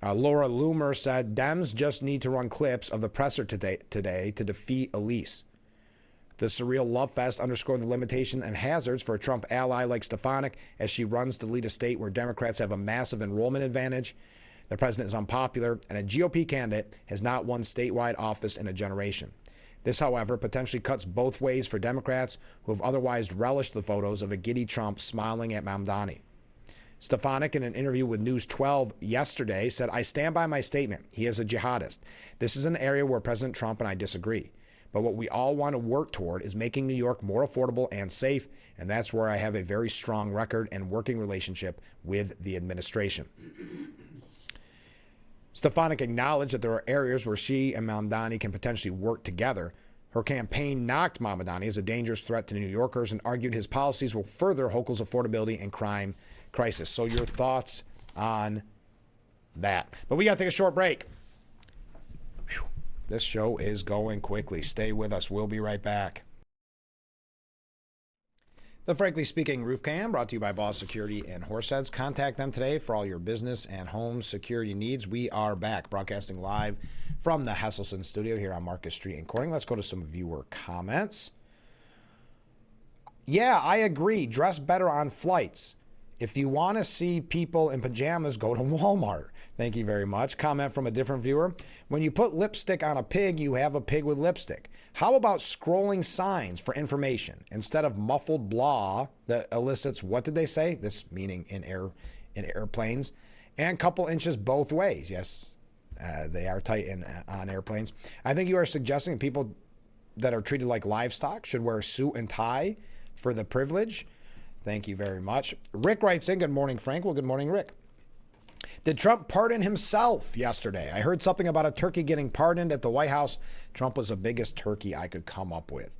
Laura Loomer said, Dems just need to run clips of the presser today to defeat Elise. The surreal love fest underscored the limitation and hazards for a Trump ally like Stefanik as she runs to lead a state where Democrats have a massive enrollment advantage. The president is unpopular, and a GOP candidate has not won statewide office in a generation. This, however, potentially cuts both ways for Democrats who have otherwise relished the photos of a giddy Trump smiling at Mamdani. Stefanik, in an interview with News 12 yesterday, said, I stand by my statement. He is a jihadist. This is an area where President Trump and I disagree. But what we all want to work toward is making New York more affordable and safe, and that's where I have a very strong record and working relationship with the administration. Stefanik acknowledged that there are areas where she and Mamdani can potentially work together. Her campaign knocked Mamdani as a dangerous threat to New Yorkers and argued his policies will further Hochul's affordability and crime crisis. So your thoughts on that. But we got to take a short break. Whew. This show is going quickly. Stay with us. We'll be right back. The Frankly Speaking Roof Cam brought to you by Boss Security and Horseheads. Contact them today for all your business and home security needs. We are back broadcasting live from the Hesselson studio here on Marcus Street in Corning. Let's go to some viewer comments. Yeah, I agree. Dress better on flights. If you want to see people in pajamas, go to Walmart. Thank you very much. Comment from a different viewer. When you put lipstick on a pig, you have a pig with lipstick. How about scrolling signs for information instead of muffled blah that elicits, what did they say? This meaning in airplanes, and couple inches both ways. Yes, they are tight on airplanes. I think you are suggesting people that are treated like livestock should wear a suit and tie for the privilege. Thank you very much. Rick writes in, good morning, Frank. Well, good morning, Rick. Did Trump pardon himself yesterday? I heard something about a turkey getting pardoned at the White House. Trump was the biggest turkey I could come up with.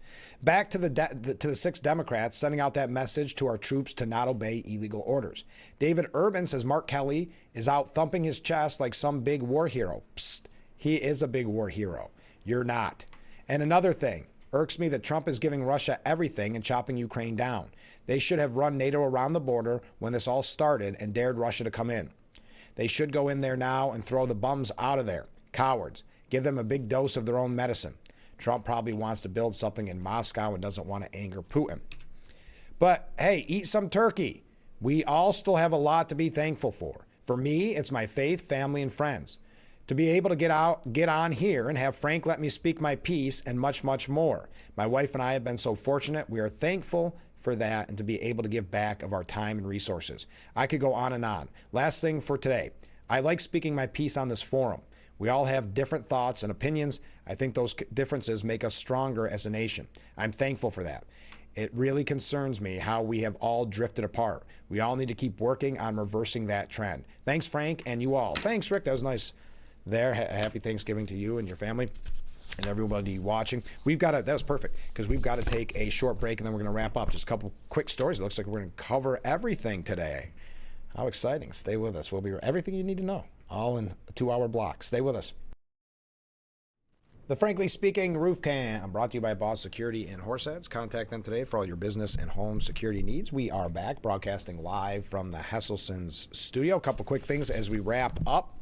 Back to the 6 Democrats sending out that message to our troops to not obey illegal orders. David Urban says Mark Kelly is out thumping his chest like some big war hero. Psst, he is a big war hero. You're not. And another thing. Irks me that Trump is giving Russia everything and chopping Ukraine down. They should have run NATO around the border when this all started and dared Russia to come in. They should go in there now and throw the bums out of there. Cowards. Give them a big dose of their own medicine. Trump probably wants to build something in Moscow and doesn't want to anger Putin. But hey, eat some turkey. We all still have a lot to be thankful for. For me, it's my faith, family, and friends. To be able to get on here and have Frank let me speak my piece and much, much more. My wife and I have been so fortunate. We are thankful for that and to be able to give back of our time and resources. I could go on and on. Last thing for today. I like speaking my piece on this forum. We all have different thoughts and opinions. I think those differences make us stronger as a nation. I'm thankful for that. It really concerns me how we have all drifted apart. We all need to keep working on reversing that trend. Thanks, Frank, and you all. Thanks, Rick. That was nice. There, happy Thanksgiving to you and your family and everybody watching. That was perfect because we've got to take a short break and then we're going to wrap up. Just a couple quick stories. It looks like we're going to cover everything today. How exciting. Stay with us. We'll be everything you need to know, all in a 2-hour block. Stay with us. The Frankly Speaking Roof Cam brought to you by Boss Security and Horseheads. Contact them today for all your business and home security needs. We are back broadcasting live from the Hesselson's studio. A couple quick things as we wrap up.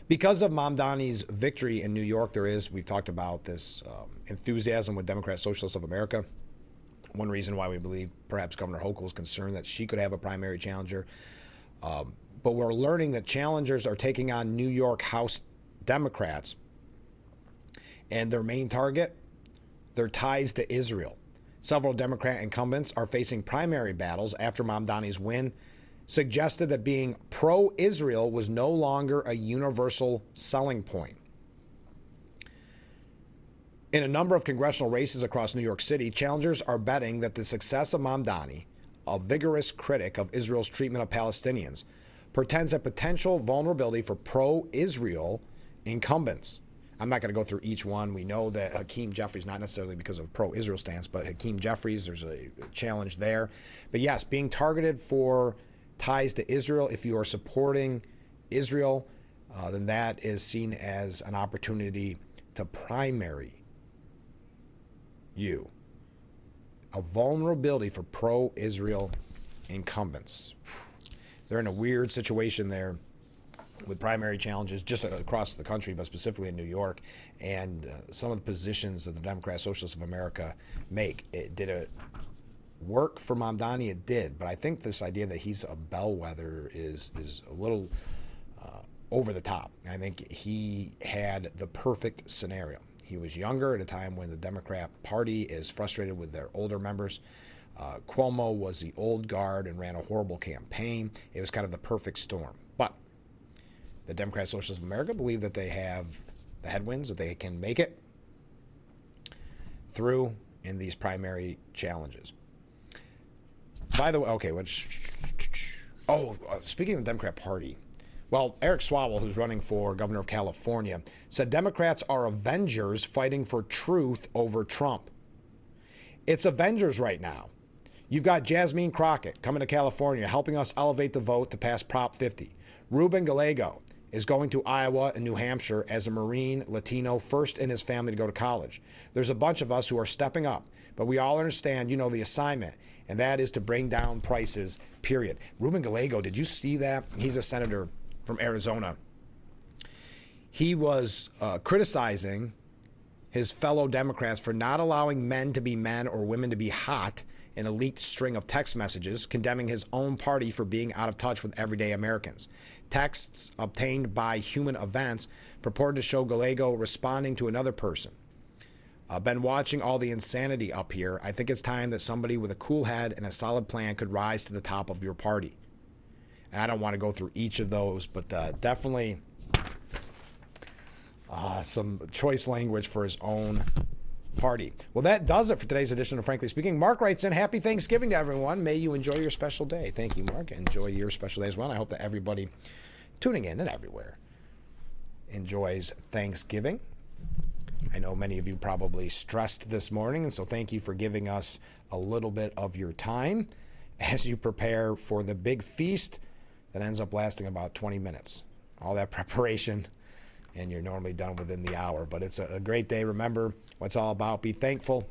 Because of Mamdani's victory in New York, we've talked about this enthusiasm with Democrat Socialists of America. One reason why we believe perhaps Governor Hochul is concerned that she could have a primary challenger. But we're learning that challengers are taking on New York House Democrats. And their main target, their ties to Israel. Several Democrat incumbents are facing primary battles after Mamdani's win suggested that being pro-Israel was no longer a universal selling point. In a number of congressional races across New York City, challengers are betting that the success of Mamdani, a vigorous critic of Israel's treatment of Palestinians, portends a potential vulnerability for pro-Israel incumbents. I'm not going to go through each one. We know that Hakeem Jeffries, not necessarily because of a pro-Israel stance, but Hakeem Jeffries, there's a challenge there. But yes, being targeted for ties to Israel, if you are supporting Israel, then that is seen as an opportunity to primary you. A vulnerability for pro-Israel incumbents. They're in a weird situation there with primary challenges just across the country, but specifically in New York. And some of the positions that the Democrat Socialists of America make, did it work for Mamdani? It did, but I think this idea that he's a bellwether is a little over the top. I think he had the perfect scenario. He was younger at a time when the Democrat Party is frustrated with their older members. Cuomo was the old guard and ran a horrible campaign. It was kind of the perfect storm. But the Democrat Socialists of America believe that they have the headwinds, that they can make it through in these primary challenges. By the way, okay, speaking of the Democrat Party, Well, Eric Swalwell, who's running for governor of California, said Democrats are avengers fighting for truth over Trump. It's avengers right now. You've got Jasmine Crockett coming to California, helping us elevate the vote to pass Prop 50. Ruben Gallego is going to Iowa and New Hampshire as a Marine Latino, first in his family to go to college. There's a bunch of us who are stepping up, but we all understand, the assignment, and that is to bring down prices, period. Ruben Gallego, did you see that? He's a senator from Arizona. He was criticizing his fellow Democrats for not allowing men to be men or women to be hot in a leaked string of text messages, condemning his own party for being out of touch with everyday Americans. Texts obtained by Human Events purported to show Gallego responding to another person. Been watching all the insanity up here. I think it's time that somebody with a cool head and a solid plan could rise to the top of your party. And I don't want to go through each of those, but definitely some choice language for his own party. Well, that does it for today's edition of Frankly Speaking. Mark writes in, happy Thanksgiving to everyone. May you enjoy your special day. Thank you, Mark. Enjoy your special day as well. I hope that everybody tuning in and everywhere enjoys Thanksgiving. I know many of you probably stressed this morning, and so thank you for giving us a little bit of your time as you prepare for the big feast that ends up lasting about 20 minutes. All that preparation, and you're normally done within the hour. But it's a great day. Remember what it's all about. Be thankful.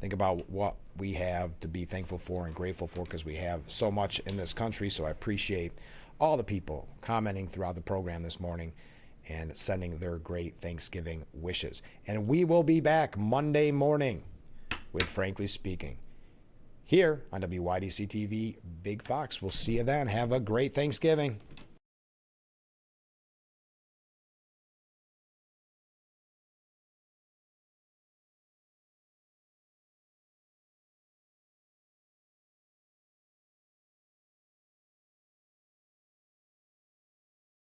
Think about what we have to be thankful for and grateful for, because we have so much in this country. So I appreciate all the people commenting throughout the program this morning and sending their great Thanksgiving wishes. And we will be back Monday morning with Frankly Speaking here on WYDC TV Big Fox. We'll see you then. Have a great Thanksgiving.